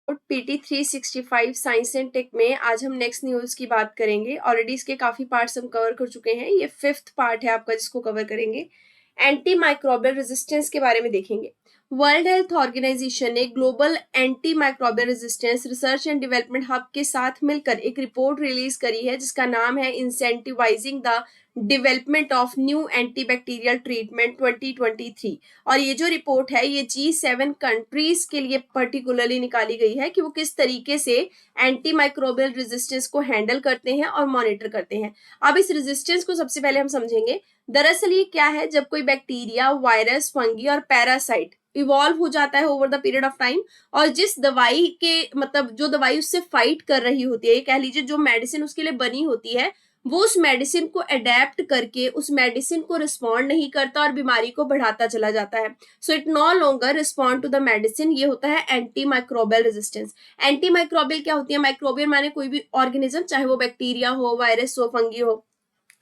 PT 365 science and take में आज हम नेक्स्ट न्यूज की बात करेंगे। ऑलरेडी इसके काफी पार्ट्स हम कवर कर चुके हैं। ये 5th पार्ट है आपका जिसको कवर करेंगे। एंटी माइक्रोबियल रेजिस्टेंस के बारे में देखेंगे। वर्ल्ड हेल्थ ऑर्गेनाइजेशन ने global anti microbial resistance research and development hub के साथ मिलकर एक रिपोर्ट रिलीज करी है जिसका नाम है incentivising the development of new antibacterial treatment 2023। और ये जो रिपोर्ट है ये G7 कंट्रीज के लिए पर्टिकुलरली निकाली गई है कि वो किस तरीके से एंटी माइक्रोबियल रेजिस्टेंस को हैंडल करते हैं और मॉनिटर करते हैं। अब इस रेजिस्टेंस को सबसे पहले हम समझेंगे। दरअसल ये क्या है, जब कोई बैक्टीरिया, वायरस, फंगी और पैरासाइट इवॉल्व हो जाता है over the period of time, और जिस दवाई के मतलब जो दवाई उससे फाइट कर रही होती है, ये कह लीजिए जो मेडिसिन उसके लिए बनी होती है, वो उस मेडिसिन को अडेप्ट करके उस मेडिसिन को रिस्पॉन्ड नहीं करता और बीमारी को बढ़ाता चला जाता है। So it no longer respond to the medicine. ये होता है antimicrobial resistance. Antimicrobial क्या होती है? माइक्रोबियल माने कोई भी ऑर्गेनिज्म, चाहे वो बैक्टीरिया हो, वायरस हो, फंगी हो।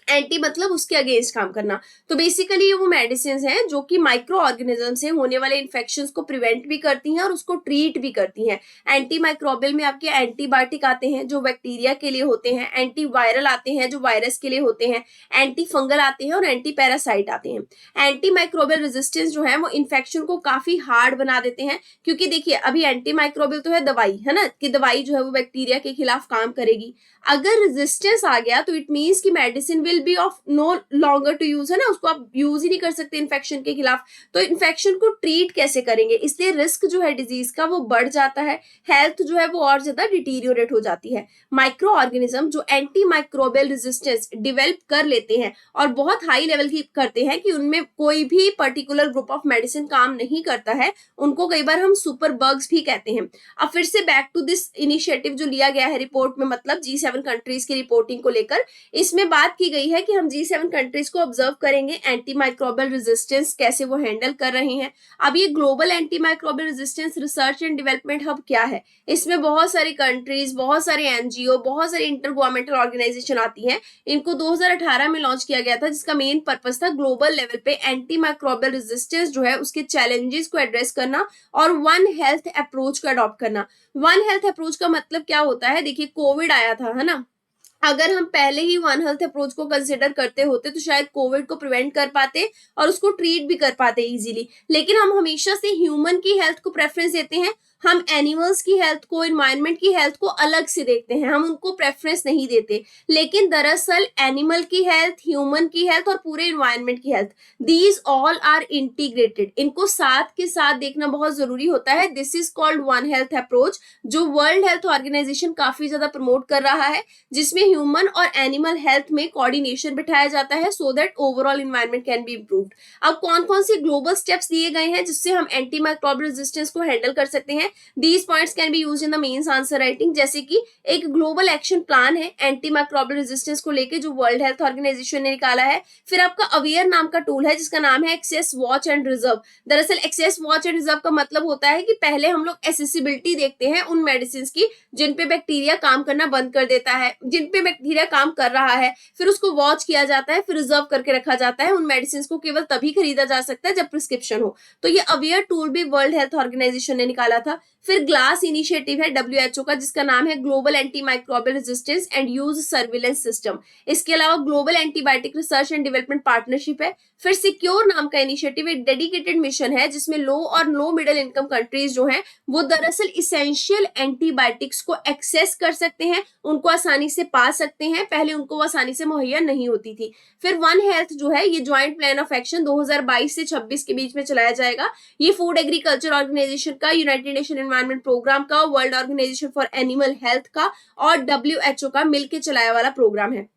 एंटी मतलब उसके अगेंस्ट काम करना। तो बेसिकली ये वो मेडिसिन हैं जो कि माइक्रो ऑर्गेनिज्म से होने वाले इन्फेक्शंस को प्रिवेंट भी करती हैं और उसको ट्रीट भी करती हैं। एंटी माइक्रोबियल में आपके एंटीबायोटिक आते हैं जो बैक्टीरिया के लिए होते हैं, एंटी वायरल आते हैं जो वायरस के लिए होते हैं, एंटी फंगल आते हैं और एंटी पैरासाइट आते हैं। एंटी माइक्रोबियल रेजिस्टेंस जो है वो इन्फेक्शन को काफी हार्ड बना देते हैं, क्योंकि देखिए अभी एंटी माइक्रोबियल तो है दवाई, है ना, कि दवाई जो है वो बैक्टीरिया के खिलाफ काम करेगी। अगर रेजिस्टेंस आ गया तो इट मीन्स कि medicine will be of no longer to use, है ना, उसको आप यूज ही नहीं कर सकते इन्फेक्शन के खिलाफ। तो इन्फेक्शन को ट्रीट कैसे करेंगे? इसलिए रिस्क जो है डिजीज का वो बढ़ जाता है, हेल्थ जो है वो और ज्यादा डिटीरियोरेट हो जाती है। माइक्रो ऑर्गेनिज्म जो एंटी माइक्रोबियल रेजिस्टेंस डिवेल्प कर लेते हैं और बहुत हाई लेवल की करते हैं कि उनमें कोई भी पर्टिकुलर ग्रुप ऑफ मेडिसिन काम नहीं करता है, उनको कई बार हम सुपर बग्स भी कहते हैं। अब फिर से बैक टू दिस इनिशिएटिव जो लिया गया है रिपोर्ट में, मतलब G7 कंट्रीज की रिपोर्टिंग को लेकर, इसमें बात की गई है कि हम G7 कंट्रीज को ऑब्जर्व करेंगे एंटी माइक्रोबियल रेजिस्टेंस कैसे वो हैंडल कर रहे हैं। अब ये global anti microbial resistance research and development hub क्या है? इसमें बहुत सारी कंट्रीज, बहुत सारे एनजीओ, बहुत सारी इंटर गवर्नमेंटल ऑर्गेनाइजेशन आती हैं। इनको 2018 में लॉन्च किया गया था, जिसका मेन पर्पस था ग्लोबल लेवल पे एंटी माइक्रोबियल रेजिस्टेंस जो है उसके चैलेंजेस को एड्रेस करना और वन हेल्थ अप्रोच को अडॉप्ट करना। वन हेल्थ अप्रोच का मतलब क्या होता है? देखिए कोविड आया था, है ना, अगर हम पहले ही वन हेल्थ अप्रोच को कंसिडर करते होते तो शायद कोविड को प्रिवेंट कर पाते और उसको ट्रीट भी कर पाते इजीली। लेकिन हम हमेशा से ह्यूमन की हेल्थ को प्रेफरेंस देते हैं, हम एनिमल्स की हेल्थ को, एनवायरनमेंट की हेल्थ को अलग से देखते हैं, हम उनको प्रेफरेंस नहीं देते। लेकिन दरअसल एनिमल की हेल्थ, ह्यूमन की हेल्थ और पूरे एनवायरनमेंट की health, these all are integrated. इनको साथ के साथ देखना बहुत जरूरी होता है। This is called one health approach, जो वर्ल्ड हेल्थ ऑर्गेनाइजेशन काफी ज्यादा प्रमोट कर रहा है, जिसमें ह्यूमन और एनिमल हेल्थ में कोऑर्डिनेशन बिठाया जाता है so that overall environment can be improved. अब कौन कौन से ग्लोबल स्टेप्स दिए गए हैं जिससे हम एंटी माइक्रोबियल रेजिस्टेंस को हैंडल कर सकते हैं? These points can be used in the mains answer writing. जैसे कि एक ग्लोबल एक्शन प्लान है एंटी माइक्रोबियल रेजिस्टेंस को लेके जो वर्ल्ड हेल्थ ऑर्गेनाइजेशन ने निकाला है। फिर आपका अवेयर नाम का टूल है जिसका नाम है एक्सेस वॉच एंड रिजर्व। दरअसल एक्सेस वॉच एंड रिजर्व का मतलब होता है कि पहले हम लोग एसेसिबिलिटी देखते हैं उन मेडिसिन की जिन पे बैक्टीरिया काम करना बंद कर देता है, जिन पे बैक्टीरिया काम कर रहा है, फिर उसको वॉच किया जाता है, फिर रिजर्व करके रखा जाता है। उन मेडिसिन को केवल तभी खरीदा जा सकता है जब प्रिस्क्रिप्शन हो। तो ये अवेयर टूल भी वर्ल्ड हेल्थ ऑर्गेनाइजेशन ने निकाला था। फिर ग्लास इनिशिएटिव है WHO का जिसका नाम है global anti microbial resistance and use surveillance system. इसके अलावा global antibiotic research and development partnership है। फिर सिक्योर नाम का इनिशिएटिव एक डेडिकेटेड मिशन है जिसमें लो और लो मिडिल इनकम कंट्रीज जो हैं वो दरअसल इसेंशियल एंटीबायोटिक्स को एक्सेस कर सकते हैं, उनको आसानी से पा सकते हैं, पहले उनको आसानी से मुहैया नहीं होती थी। फिर वन हेल्थ जो है ये ज्वाइंट प्लान ऑफ एक्शन 2022 से 26 के बीच में चलाया जाएगा। ये फूड एग्रीकल्चर ऑर्गेनाइजेशन का, यूनाइटेड नेशन एनवायरनमेंट प्रोग्राम का, world organisation for animal health का और WHO का मिलकर चलाया वाला प्रोग्राम है।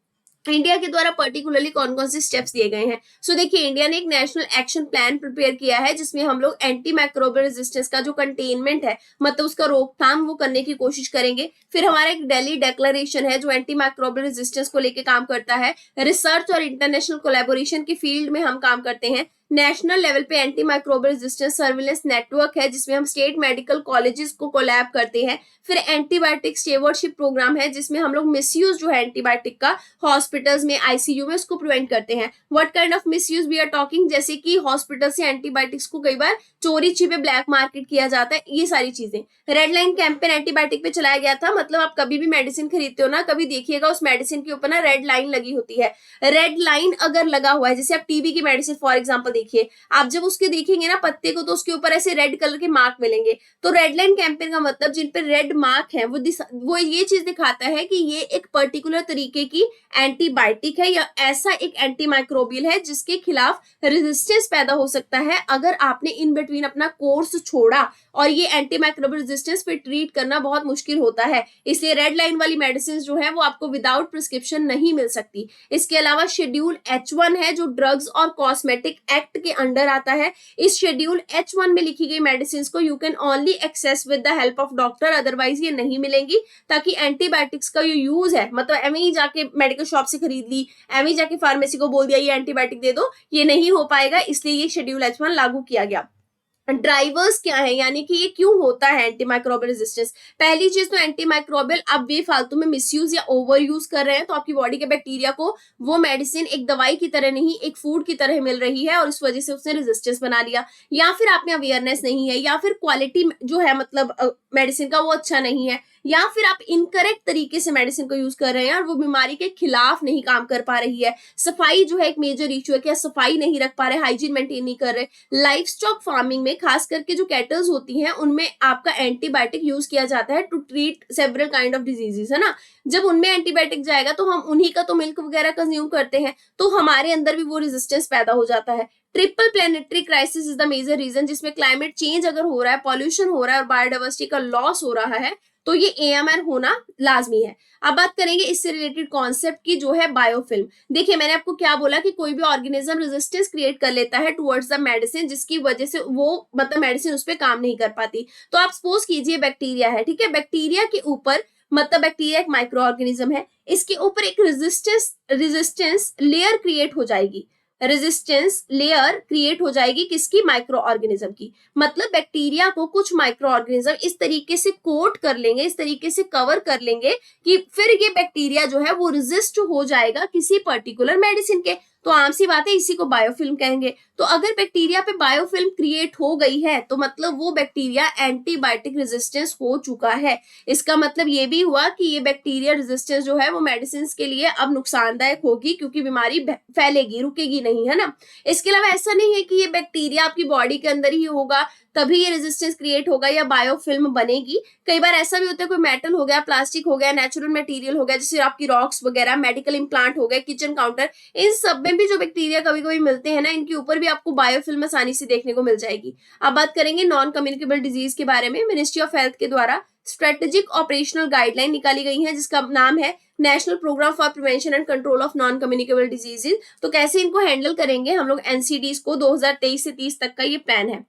इंडिया के द्वारा पर्टिकुलरली कौन कौन से स्टेप्स दिए गए हैं? सो देखिए इंडिया ने एक नेशनल एक्शन प्लान प्रिपेयर किया है जिसमें हम लोग एंटी माइक्रोबियल रेजिस्टेंस का जो कंटेनमेंट है, मतलब उसका रोकथाम, वो करने की कोशिश करेंगे। फिर हमारा एक दिल्ली डिक्लेरेशन है जो एंटी माइक्रोबियल रेजिस्टेंस को लेकर काम करता है। रिसर्च और इंटरनेशनल कोलैबोरेशन की फील्ड में हम काम करते हैं। नेशनल लेवल पे anti microbial resistance surveillance network है जिसमें हम स्टेट मेडिकल कॉलेजेस को कोलैब करते हैं। फिर एंटीबायोटिक स्टेवर्डशिप प्रोग्राम है जिसमें हम लोग मिसयूज जो है एंटीबायोटिक का हॉस्पिटल्स में, आईसीयू में, उसको प्रिवेंट करते हैं। What kind of misuse we are talking, जैसे कि हॉस्पिटल से एंटीबायोटिक्स को कई बार चोरी छिपे ब्लैक मार्केट किया जाता है, ये सारी चीजें। रेड लाइन कैंपेन एंटीबायोटिक पे चलाया गया था, मतलब आप कभी भी मेडिसिन खरीदते हो ना, कभी देखिएगा उस मेडिसिन के ऊपर ना रेड लाइन लगी होती है। रेड लाइन अगर लगा हुआ है, जैसे आप टीबी की मेडिसिन फॉर एग्जांपल देखिए, आप जब उसके देखेंगे ना पत्ते को, तो उसके ऊपर ऐसे रेड कलर के मार्क मिलेंगे। तो रेड लाइन कैंपेन का मतलब जिन पे रेड मार्क है वो ये चीज दिखाता है कि ये एक पर्टिकुलर तरीके की एंटीबायोटिक है या ऐसा एक एंटीमाइक्रोबियल है जिसके खिलाफ रेजिस्टेंस पैदा हो सकता है अगर आपने इन बिटवीन अपना कोर्स छोड़ा। और ये एंटीमाइक्रोबियल रेजिस्टेंस पे ट्रीट करना बहुत मुश्किल होता है, इसलिए रेड लाइन वाली मेडिसिन जो है वो आपको विदाउट प्रिस्क्रिप्शन नहीं मिल सकती। इसके अलावा शेड्यूल H1 है जो ड्रग्स और कॉस्मेटिक एक्ट के अंडर आता है। इस शेड्यूल H1 में लिखी गई मेडिसिन को you can only access with the help of doctor, otherwise ये नहीं मिलेंगी। ताकि एंटीबायोटिक्स का जो यूज है, मतलब एवं ही जाके मेडिकल शॉप से खरीद ली, एवं ही जाके फार्मेसी को बोल दिया ये एंटीबायोटिक दे दो, ये नहीं हो पाएगा, इसलिए ये शेड्यूल H1 लागू किया गया। ड्राइवर्स क्या है, यानी कि ये क्यों होता है एंटीमाइक्रोबियल रेजिस्टेंस। पहली चीज तो एंटीमाइक्रोबियल आप बेफालतू में मिसयूज या ओवर यूज कर रहे हैं, तो आपकी बॉडी के बैक्टीरिया को वो मेडिसिन एक दवाई की तरह नहीं, एक फूड की तरह मिल रही है और इस वजह से उसने रेजिस्टेंस बना लिया। या फिर आप में अवेयरनेस नहीं है, या फिर क्वालिटी जो है मतलब मेडिसिन का वो अच्छा नहीं है, या फिर आप इनकरेक्ट तरीके से मेडिसिन को यूज कर रहे हैं और वो बीमारी के खिलाफ नहीं काम कर पा रही है। सफाई जो है एक मेजर इशू है, क्या सफाई नहीं रख पा रहे, हाइजीन मेंटेन नहीं कर रहे। लाइफ स्टॉक फार्मिंग में खास करके जो कैटल्स होती हैं उनमें आपका एंटीबायोटिक यूज किया जाता है to treat several kind of diseases, है ना। जब उनमें एंटीबायोटिक जाएगा तो हम उन्हीं का तो मिल्क वगैरह कंज्यूम करते हैं, तो हमारे अंदर भी वो रेजिस्टेंस पैदा हो जाता है। Triple planetary crisis is the major reason, जिसमें क्लाइमेट चेंज अगर हो रहा है, पॉल्यूशन हो रहा है और बायोडाइवर्सिटी का लॉस हो रहा है, तो ये AMR होना लाजमी है। अब बात करेंगे इससे रिलेटेड कॉन्सेप्ट की जो है बायोफिल्म। देखिए मैंने आपको क्या बोला कि कोई भी ऑर्गेनिज्म रेजिस्टेंस क्रिएट कर लेता है टुवर्ड्स द मेडिसिन, जिसकी वजह से वो मतलब मेडिसिन उस पर काम नहीं कर पाती। तो आप सपोज कीजिए बैक्टीरिया है, ठीक है, बैक्टीरिया के ऊपर मतलब बैक्टीरिया एक माइक्रो ऑर्गेनिज्म है, इसके ऊपर एक रेजिस्टेंस लेयर क्रिएट हो जाएगी। रेजिस्टेंस लेयर क्रिएट हो जाएगी किसकी, माइक्रो ऑर्गेनिज्म की। मतलब बैक्टीरिया को कुछ माइक्रो ऑर्गेनिज्म इस तरीके से कोट कर लेंगे, इस तरीके से कवर कर लेंगे कि फिर ये बैक्टीरिया जो है वो रेजिस्ट हो जाएगा किसी पर्टिकुलर मेडिसिन के। तो आम सी बात है, इसी को बायोफिल्म कहेंगे। तो अगर बैक्टीरिया पे बायोफिल्म क्रिएट हो गई है तो मतलब वो बैक्टीरिया एंटीबायोटिक रेजिस्टेंस हो चुका है। इसका मतलब ये भी हुआ कि ये बैक्टीरिया रेजिस्टेंस जो है वो मेडिसिन के लिए अब नुकसानदायक होगी, क्योंकि बीमारी फैलेगी, रुकेगी नहीं, है ना। इसके अलावा ऐसा नहीं है कि ये बैक्टीरिया आपकी बॉडी के अंदर ही होगा तभी ये रेजिस्टेंस क्रिएट होगा या बायोफिल्म बनेगी। कई बार ऐसा भी होता है कोई मेटल हो गया, प्लास्टिक हो गया, नेचुरल मटेरियल हो गया, जैसे आपकी रॉक्स वगैरह, मेडिकल इम्प्लांट हो गए, किचन काउंटर, इन सब में भी जो बैक्टीरिया कभी कभी मिलते हैं ना, इनके ऊपर भी आपको बायोफिल्म आसानी से देखने को मिल जाएगी। अब बात करेंगे नॉन कम्युनिकेबल डिजीज के बारे में। मिनिस्ट्री ऑफ हेल्थ के द्वारा स्ट्रेटेजिक ऑपरेशनल गाइडलाइन निकाली गई है जिसका नाम है national programme for prevention and control of non communicable diseases. तो कैसे इनको हैंडल करेंगे हम लोग, NCDs को 2023 से 30 तक का ये प्लान है।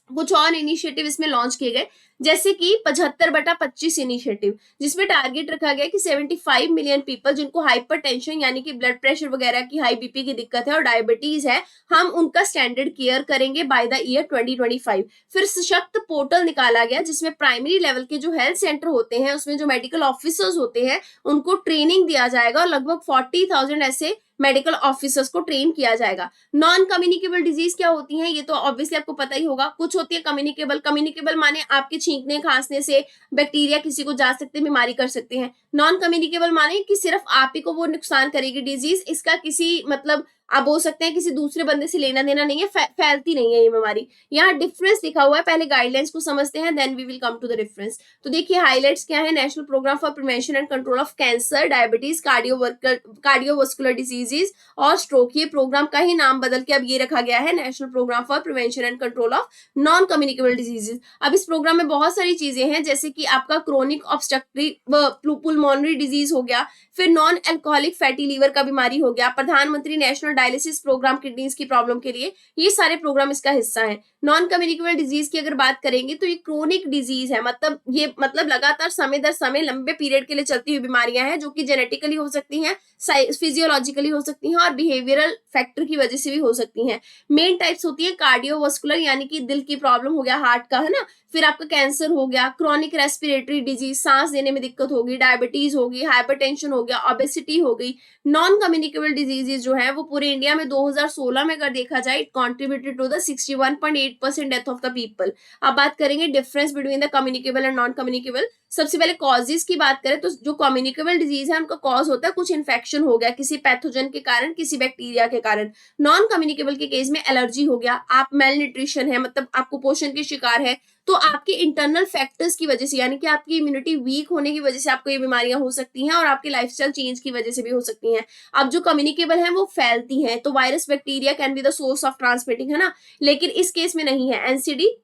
कुछ और इनिशिएटिव इसमें लॉन्च किए गए, जैसे कि 75/25 इनिशिएटिव, जिसमें टारगेट रखा गया कि 75 मिलियन पीपल जिनको हाइपरटेंशन यानी कि ब्लड प्रेशर वगैरह की, हाई BP की दिक्कत है और डायबिटीज है, हम उनका स्टैंडर्ड केयर करेंगे बाय द ईयर 2025। फिर सशक्त पोर्टल निकाला गया जिसमें प्राइमरी लेवल के जो हेल्थ सेंटर होते हैं उसमें जो मेडिकल ऑफिसर्स होते हैं उनको ट्रेनिंग दिया जाएगा और लगभग 40,000 ऐसे मेडिकल ऑफिसर्स को ट्रेन किया जाएगा। नॉन कम्युनिकेबल डिजीज क्या होती हैं ये तो ऑब्वियसली आपको पता ही होगा। कुछ होती है कम्युनिकेबल, कम्युनिकेबल माने आपके छींकने खांसने से बैक्टीरिया किसी को जा सकते हैं, बीमारी कर सकते हैं। नॉन कम्युनिकेबल माने कि सिर्फ आप ही को वो नुकसान करेगी डिजीज, इसका किसी मतलब आप बोल सकते हैं किसी दूसरे बंदे से लेना देना नहीं है, फैलती नहीं है ये बीमारी। यहाँ डिफरेंस लिखा हुआ है, पहले गाइडलाइंस को समझते हैं then we will come to the difference. तो देखिए हाइलाइट्स क्या है, national programme for prevention and control of cancer, diabetes, cardiovascular diseases और स्ट्रोक। ये प्रोग्राम का ही नाम बदल के अब ये रखा गया है national programme for prevention and control of non communicable diseases. अब इस प्रोग्राम में बहुत सारी चीजें हैं, जैसे कि आपका क्रोनिक ऑब्स्ट्रक्टिव पुल्मोनरी डिजीज हो गया, फिर नॉन अल्कोहलिक फैटी लीवर का बीमारी हो गया, प्रधानमंत्री नेशनल डायलिसिस प्रोग्राम किडनीज की प्रॉब्लम के लिए, ये सारे प्रोग्राम इसका हिस्सा है। नॉन कम्युनिकेबल डिजीज की अगर बात करेंगे तो ये क्रोनिक डिजीज है, मतलब ये मतलब लगातार समय दर समय लंबे पीरियड के लिए चलती हुई बीमारियां हैं, जो कि जेनेटिकली हो सकती हैं, फिजियोलॉजिकली हो सकती हैं, और बिहेवियरल फैक्टर की वजह से भी हो सकती हैं। मेन टाइप्स होती है कार्डियोवास्कुलर, यानी कि दिल की प्रॉब्लम हो गया, हार्ट का, है ना, फिर आपका कैंसर हो गया, क्रॉनिक रेस्पिरेटरी डिजीज, सांस लेने में दिक्कत होगी, डायबिटीज होगी, हाइपरटेंशन हो गया, ओबेसिटी हो गई। नॉन कम्युनिकेबल डिजीजेज जो है वो पूरे इंडिया में 2016 में अगर देखा जाए, it contributed to the 61.8% death of the people. अब बात करेंगे difference between the communicable and non communicable. सबसे पहले कॉजेज की बात करें तो जो कम्युनिकेबल डिजीज है उनका कॉज होता है कुछ इन्फेक्शन हो गया किसी पैथोजन के कारण, किसी बैक्टीरिया के कारण। नॉन कम्युनिकेबल के केस में एलर्जी हो गया, आप मेल न्यूट्रिशन है, मतलब आप कुपोषण के शिकार है, तो आपके इंटरनल फैक्टर्स की वजह से, यानी कि आपकी इम्यूनिटी वीक होने की वजह से आपको ये बीमारियां हो सकती हैं, और आपके लाइफस्टाइल चेंज की वजह से भी हो सकती हैं। अब जो कम्युनिकेबल है वो फैलती हैं, तो virus bacteria can be the source of transmitting, है ना, लेकिन इस केस में नहीं है, एनसीडी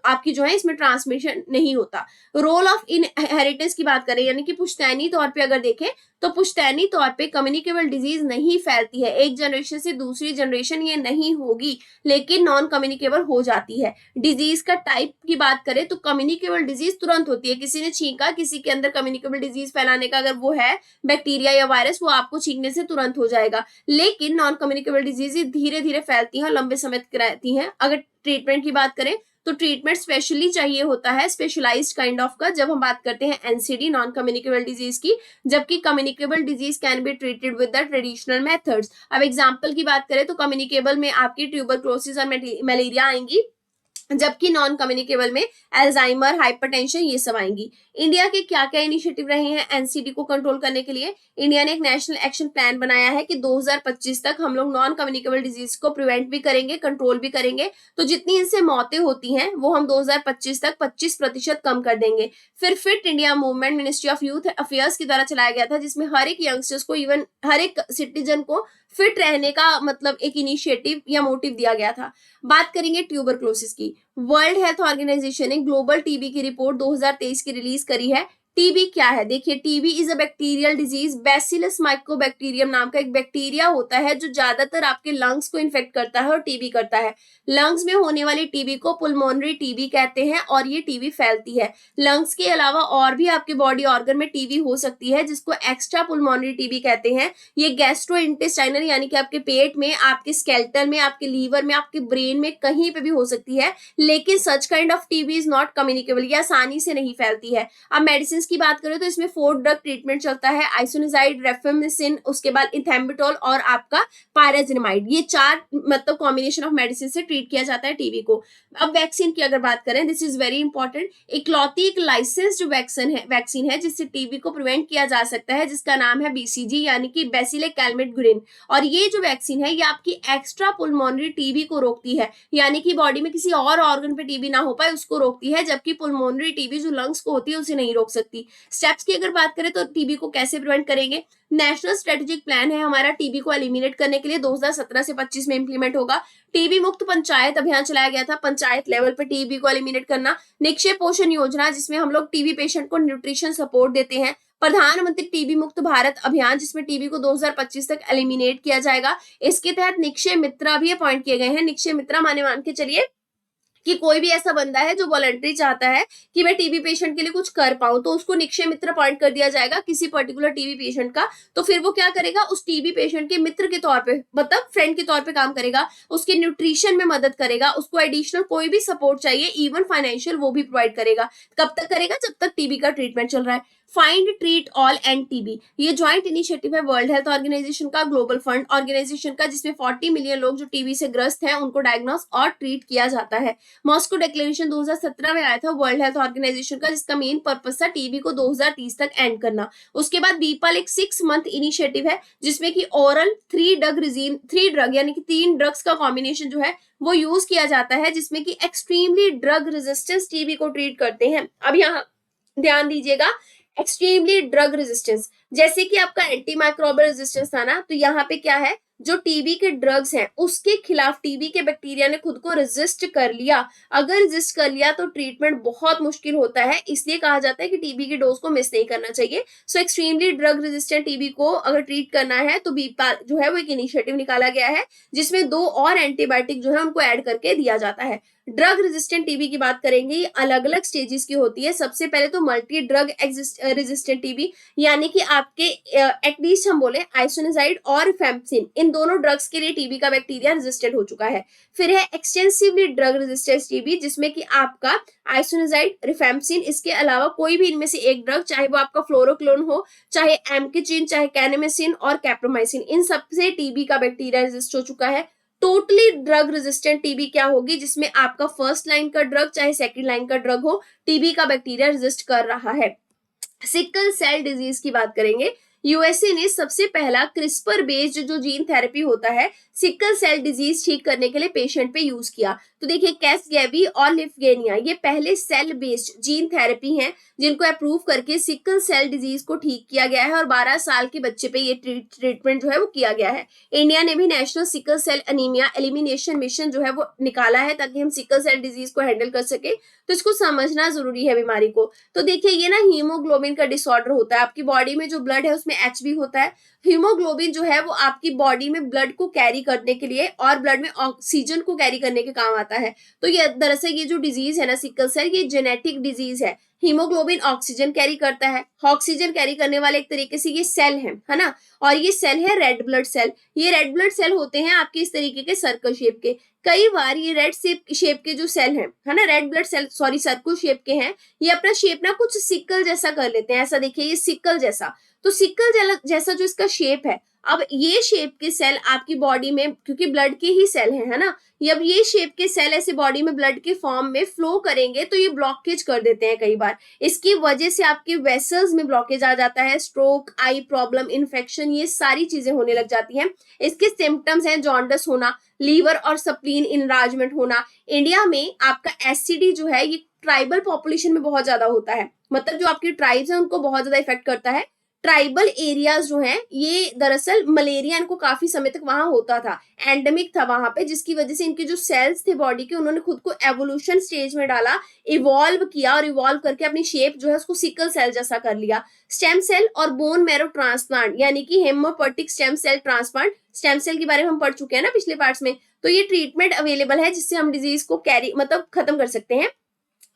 आपकी जो है इसमें ट्रांसमिशन नहीं होता। रोल ऑफ इनहेरिटेंस की बात करें, यानी कि पुश्तैनी तौर पे अगर देखें तो पुश्तैनी तौर पे कम्युनिकेबल डिजीज नहीं फैलती है, एक जनरेशन से दूसरी जनरेशन ये नहीं होगी, लेकिन नॉन कम्युनिकेबल हो जाती है। डिजीज का टाइप की बात करें तो कम्युनिकेबल डिजीज तुरंत होती है, किसी ने छींका, किसी के अंदर कम्युनिकेबल डिजीज फैलाने का अगर वो है बैक्टीरिया या वायरस, वो आपको छींकने से तुरंत हो जाएगा। लेकिन नॉन कम्युनिकेबल डिजीज धीरे धीरे फैलती हैं और लंबे समय तक रहती हैं। अगर ट्रीटमेंट की बात करें तो ट्रीटमेंट स्पेशली चाहिए होता है, स्पेशलाइज्ड काइंड ऑफ का, जब हम बात करते हैं एनसीडी नॉन कम्युनिकेबल डिजीज की, जबकि communicable disease can be treated with the traditional methods. अब एग्जांपल की बात करें तो कम्युनिकेबल में आपकी ट्यूबरक्लोसिस और मलेरिया आएंगी, जबकि नॉन कम्युनिकेबल में अल्जाइमर, हाइपरटेंशन, ये सब आएंगी। इंडिया के क्या क्या इनिशिएटिव रहे हैं एनसीडी को कंट्रोल करने के लिए? इंडिया ने एक नेशनल एक्शन प्लान बनाया है कि 2025 तक हम लोग नॉन कम्युनिकेबल डिजीज को प्रिवेंट भी करेंगे, कंट्रोल भी करेंगे। तो जितनी इनसे मौतें होती हैं वो हम 2025 तक 25% कम कर देंगे। फिर fit India movement ministry of youth affairs के द्वारा चलाया गया था, जिसमें हर एक यंगस्टर्स को, इवन हर एक सिटीजन को फिट रहने का मतलब एक इनिशिएटिव या मोटिव दिया गया था। बात करेंगे ट्यूबरक्लोसिस की। वर्ल्ड हेल्थ ऑर्गेनाइजेशन ने ग्लोबल टीबी की रिपोर्ट 2023 की रिलीज करी है। टीबी क्या है? देखिए, TB is a bacterial disease. Bacillus Mycobacterium नाम का एक बैक्टीरिया होता है जो ज्यादातर आपके लंग्स को इन्फेक्ट करता है और टीबी करता है। लंग्स में होने वाली टीबी को पुल्मोनरी टीबी कहते हैं और ये टीबी फैलती है। लंग्स के अलावा और भी आपके बॉडी ऑर्गन में टीबी हो सकती है, जिसको एक्स्ट्रा पुल्मोनरी टीबी कहते हैं। ये गैस्ट्रो इंटेस्टाइनल, यानी कि आपके पेट में, आपके स्केलेटन में, आपके लीवर में, आपके ब्रेन में, कहीं पे भी हो सकती है। लेकिन such kind of TB is not communicable, ये आसानी से नहीं फैलती है। अब मेडिसिन की बात करें तो इसमें 4 ड्रग ट्रीटमेंट चलता है, आइसोनिजाइड, रेफेमिसिन, उसके बाद इथेम्बिटोल और आपका पायराजिनामाइड। ये 4 मतलब कॉम्बिनेशन ऑफ मेडिसिन से ट्रीट किया जाता है टीबी को। अब वैक्सीन की अगर बात करें, दिस इज वेरी इंपॉर्टेंट, इकलौती एक लाइसेंस्ड वैक्सीन है जिससे टीबी को प्रिवेंट किया जा सकता है, जिसका नाम है बीसीजी, यानी कि बेसिलस कैलमेट ग्रीन। और ये जो वैक्सीन है ये आपकी एक्स्ट्रा पुल्मोनरी टीबी को रोकती है, यानी कि बॉडी में किसी और ऑर्गन पे टीबी ना हो पाए उसको रोकती है, जबकि पुल्मोनरी टीबी जो लंग्स को होती है उसे नहीं रोक सकती। स्टेप्स की अगर बात करें तो टीबी को कैसे प्रिवेंट करेंगे? नेशनल स्ट्रेटेजिक प्लान है हमारा टीबी को एलिमिनेट करने के लिए, 2017 से 25 में इंप्लीमेंट होगा। टीबी मुक्त पंचायत अभियान चलाया गया था, पंचायत लेवल पे टीबी को एलिमिनेट करना। निक्षय पोषण योजना, जिसमें हम लोग टीबी पेशेंट को न्यूट्रिशन सपोर्ट देते हैं। प्रधानमंत्री टीबी मुक्त भारत अभियान, जिसमें टीबी को 2025 तक एलिमिनेट किया जाएगा। इसके तहत निक्षय मित्रा भी अपॉइंट किए गए हैं। निक्षय मित्रा माने मान के चलिए कि कोई भी ऐसा बंदा है जो वॉलंटरी चाहता है कि मैं टीबी पेशेंट के लिए कुछ कर पाऊं, तो उसको निक्षय मित्र अपॉइंट कर दिया जाएगा किसी पर्टिकुलर टीबी पेशेंट का। तो फिर वो क्या करेगा, उस टीबी पेशेंट के मित्र के तौर पे, मतलब फ्रेंड के तौर पे काम करेगा, उसके न्यूट्रिशन में मदद करेगा, उसको एडिशनल कोई भी सपोर्ट चाहिए, इवन फाइनेंशियल, वो भी प्रोवाइड करेगा। कब तक करेगा? जब तक टीबी का ट्रीटमेंट चल रहा है। Find treat all end TB, ये ज्वाइंट इनिशिएटिव है वर्ल्ड हेल्थ ऑर्गेनाइजेशन का, ग्लोबल फंड ऑर्गेनाइजेशन का, जिसमें 40 मिलियन लोग जो टीबी से ग्रस्त हैं उनको डायग्नोस और ट्रीट किया जाता है। मॉस्को डिक्लेरेशन 2017 में आया था वर्ल्ड हेल्थ ऑर्गेनाइजेशन का, जिसका मेन पर्पस था टीबी को 2030 तक एंड करना। उसके बाद बीपल एक 6 मंथ इनिशिएटिव है, जिसमें कि ओरल 3 ड्रग यानी कि 3 ड्रग्स का कॉम्बिनेशन जो है वो यूज किया जाता है, जिसमें कि एक्सट्रीमली ड्रग रेजिस्टेंस टीबी को ट्रीट करते हैं। अब यहाँ ध्यान दीजिएगा, एक्सट्रीमली ड्रग रेजिस्टेंस, जैसे कि आपका एंटी माइक्रोबियल रेजिस्टेंस था ना, तो यहाँ पे क्या है, जो टीबी के ड्रग्स हैं उसके खिलाफ टीबी के बैक्टीरिया ने खुद को रेजिस्ट कर लिया। अगर रेजिस्ट कर लिया तो ट्रीटमेंट बहुत मुश्किल होता है, इसलिए कहा जाता है कि टीबी की डोज को मिस नहीं करना चाहिए। सो एक्सट्रीमली ड्रग रेजिस्टेंट टीबी को अगर ट्रीट करना है तो बीपार जो है वो एक इनिशिएटिव निकाला गया है, जिसमें 2 और एंटीबायोटिक जो है उनको ऐड करके दिया जाता है। ड्रग रेजिस्टेंट टीबी की बात करेंगे, ये अलग अलग स्टेजेस की होती है। सबसे पहले तो मल्टी ड्रग रेजिस्टेंट टीबी, यानी कि आपके एटलीस्ट हम बोले आइसोनिजाइड और रिफेम्पसिन, इन दोनों ड्रग्स के लिए टीबी का बैक्टीरिया रेजिस्टेंट हो चुका है। फिर है एक्सटेंसिवली ड्रग रेजिस्टेंस टीबी, जिसमें कि आपका आइसोनिजाइड, रिफेम्पसिन, इसके अलावा कोई भी इनमें से एक ड्रग, चाहे वो आपका फ्लोरोक्लोन हो, चाहे एमकेचिन, चाहे कैनेमेसिन और कैप्रोमाइसिन, इन सबसे टीबी का बैक्टीरिया रेजिस्ट हो चुका है। टोटली ड्रग रेजिस्टेंट टीबी क्या होगी, जिसमें आपका फर्स्ट लाइन का ड्रग चाहे सेकंड लाइन का ड्रग हो, टीबी का बैक्टीरिया रेजिस्ट कर रहा है। सिकल सेल डिजीज की बात करेंगे, यूएसए ने सबसे पहला क्रिस्पर बेस्ड जो जीन थेरेपी होता है सिकल सेल डिजीज ठीक करने के लिए पेशेंट पे यूज किया। तो देखिए कैसगेवी और लिफगेनिया ये पहले सेल बेस्ड जीन थेरेपी हैं जिनको अप्रूव करके सिकल सेल डिजीज को ठीक किया गया है और 12 साल के बच्चे पे ये ट्रीटमेंट जो है वो किया गया है। इंडिया ने भी national sickle cell anaemia elimination mission जो है वो निकाला है ताकि हम सिकल सेल डिजीज को हैंडल कर सके। तो इसको समझना जरूरी है बीमारी को। तो देखिए ये ना हीमोग्लोबिन का डिसऑर्डर होता है, आपकी बॉडी में जो ब्लड है उसमें एचबी होता है। हीमोग्लोबिन जो है वो आपकी बॉडी में ब्लड को कैरी करने के लिए और ब्लड में ऑक्सीजन को कैरी करने के काम आता है। तो ये दरअसल ये जो डिजीज है ना सिकल सेल, ये जेनेटिक डिजीज है। हीमोग्लोबिन ऑक्सीजन कैरी करता है, ऑक्सीजन कैरी करने वाले एक तरीके से ये सेल है ना, और ये सेल है रेड ब्लड सेल। ये रेड ब्लड सेल होते हैं आपके इस तरीके के सर्कल शेप के। कई बार ये रेड शेप के जो सेल है ना, red blood cell sorry circle shape के हैं, ये अपना शेप ना कुछ सिकल जैसा कर लेते हैं। ऐसा देखिए ये सिकल जैसा, तो सिकल जैसा जो इसका शेप है, अब ये शेप के सेल आपकी बॉडी में, क्योंकि ब्लड के ही सेल है ना, जब ये शेप के सेल ऐसे बॉडी में ब्लड के फॉर्म में फ्लो करेंगे तो ये ब्लॉकेज कर देते हैं कई बार। इसकी वजह से आपके वेसल्स में ब्लॉकेज आ जाता है, स्ट्रोक, आई प्रॉब्लम, इन्फेक्शन, ये सारी चीजें होने लग जाती हैं। इसके सिम्टम्स हैं जॉन्डिस होना, लीवर और स्प्लीन इनलार्जमेंट होना। इंडिया में आपका एससीडी जो है ये ट्राइबल पॉपुलेशन में बहुत ज्यादा होता है, मतलब जो आपकी ट्राइब्स हैं उनको बहुत ज्यादा इफेक्ट करता है। ट्राइबल एरियाज जो हैं ये दरअसल मलेरिया इनको काफी समय तक वहां होता था, एंडेमिक था वहां पे, जिसकी वजह से इनके जो सेल्स थे बॉडी के उन्होंने खुद को एवोल्यूशन स्टेज में डाला, इवॉल्व किया और इवॉल्व करके अपनी शेप जो है उसको सिकल सेल जैसा कर लिया। स्टेम सेल और बोन मैरो ट्रांसप्लांट यानी कि hemopoietic stem cell transplant, stem cell के बारे में हम पढ़ चुके हैं ना पिछले पार्ट्स में। तो ये ट्रीटमेंट अवेलेबल है जिससे हम डिजीज को कैरी मतलब खत्म कर सकते हैं,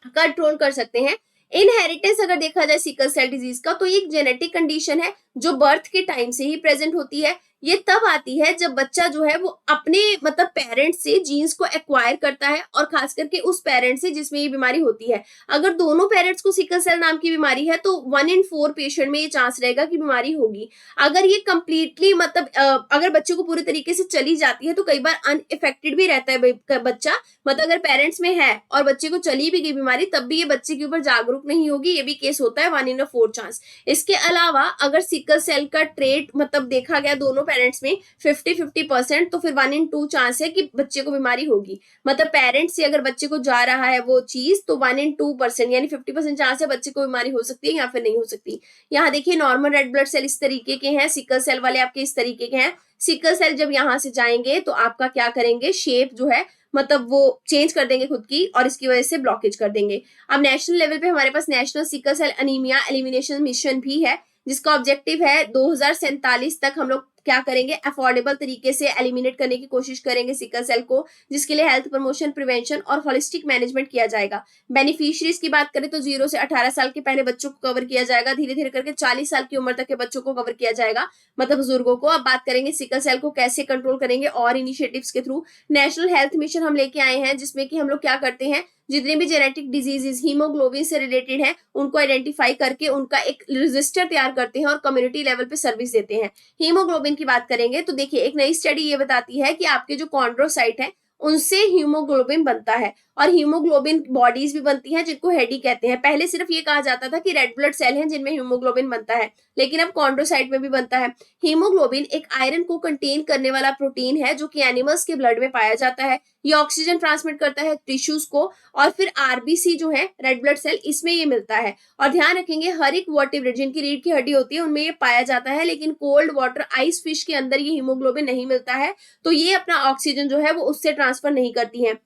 कंट्रोल कर सकते हैं। इनहेरिटेंस अगर देखा जाए सिकल सेल डिजीज का, तो ये एक जेनेटिक कंडीशन है जो बर्थ के टाइम से ही प्रेजेंट होती है। ये तब आती है जब बच्चा जो है वो अपने मतलब पेरेंट्स से जीन्स को एक्वायर करता है, और खास करके उस पेरेंट्स से जिसमें ये बीमारी होती है। अगर दोनों पेरेंट्स को सिकल सेल नाम की बीमारी है तो 1 in 4 पेशेंट में ये चांस रहेगा कि बीमारी होगी। अगर ये कंप्लीटली मतलब अगर बच्चे को पूरे तरीके से चली जाती है तो कई बार अनइफेक्टेड भी रहता है बच्चा, मतलब अगर पेरेंट्स में है और बच्चे को चली भी गई बीमारी तब भी ये बच्चे के ऊपर जागरूक नहीं होगी, ये भी केस होता है 1 in 4 चांस। इसके अलावा अगर सिकल सेल का ट्रेट मतलब देखा गया दोनों पेरेंट्स में 50-50%, तो फिर 1 in 2 चांस है कि बच्चे को बीमारी होगी। मतलब पेरेंट्स से अगर बच्चे को जा रहा है वो चीज तो 1 in 2% यानी 50% चांस है बच्चे को बीमारी हो सकती है या फिर नहीं हो सकती। यहाँ देखिए नॉर्मल रेड ब्लड सेल इस तरीके के हैं, सिकल सेल वाले आपके इस तरीके के हैं। सिकल सेल जब यहाँ से जाएंगे तो आपका क्या करेंगे, शेप जो है मतलब वो चेंज कर देंगे खुद की और इसकी वजह से ब्लॉकेज कर देंगे। अब नेशनल लेवल पे हमारे पास national sickle cell anaemia elimination mission भी है, जिसका ऑब्जेक्टिव है 2047 तक हम लोग क्या करेंगे, अफोर्डेबल तरीके से एलिमिनेट करने की कोशिश करेंगे सिकल सेल को, जिसके लिए हेल्थ प्रमोशन, प्रिवेंशन और होलिस्टिक मैनेजमेंट किया जाएगा। बेनिफिशियरीज की बात करें तो 0 से 18 साल के पहले बच्चों को कवर किया जाएगा, धीरे धीरे करके 40 साल की उम्र तक के बच्चों को कवर किया जाएगा, मतलब बुजुर्गों को। अब बात करेंगे सिकल सेल को कैसे कंट्रोल करेंगे और इनिशिएटिव्स के थ्रू। नेशनल हेल्थ मिशन हम लेके आए हैं जिसमें कि हम लोग क्या करते हैं, जितने भी जेनेटिक डिजीजेस हीमोग्लोबिन से रिलेटेड है उनको आइडेंटिफाई करके उनका एक रजिस्टर तैयार करते हैं और कम्युनिटी लेवल पे सर्विस देते हैं। हीमोग्लोबिन की बात करेंगे तो देखिए एक नई स्टडी ये बताती है कि आपके जो कॉन्ड्रोसाइट है उनसे हीमोग्लोबिन बनता है, और हीमोग्लोबिन बॉडीज भी बनती हैं जिनको हेडी कहते हैं। पहले सिर्फ ये कहा जाता था कि रेड ब्लड सेल हैं जिनमें हीमोग्लोबिन बनता है, लेकिन अब कॉन्ड्रोसाइट में भी बनता है। हीमोग्लोबिन एक आयरन को कंटेन करने वाला प्रोटीन है जो कि एनिमल्स के ब्लड में पाया जाता है। ये ऑक्सीजन ट्रांसमिट करता है टिश्यूज को, और फिर आरबीसी जो है रेड ब्लड सेल, इसमें ये मिलता है। और ध्यान रखेंगे हर एक वर्टिब्रेट जिनकी रीढ़ की हड्डी होती है उनमें ये पाया जाता है, लेकिन कोल्ड वाटर आइस फिश के अंदर ये हीमोग्लोबिन नहीं मिलता है, तो ये अपना ऑक्सीजन जो है वो उससे ट्रांसफर नहीं करती है।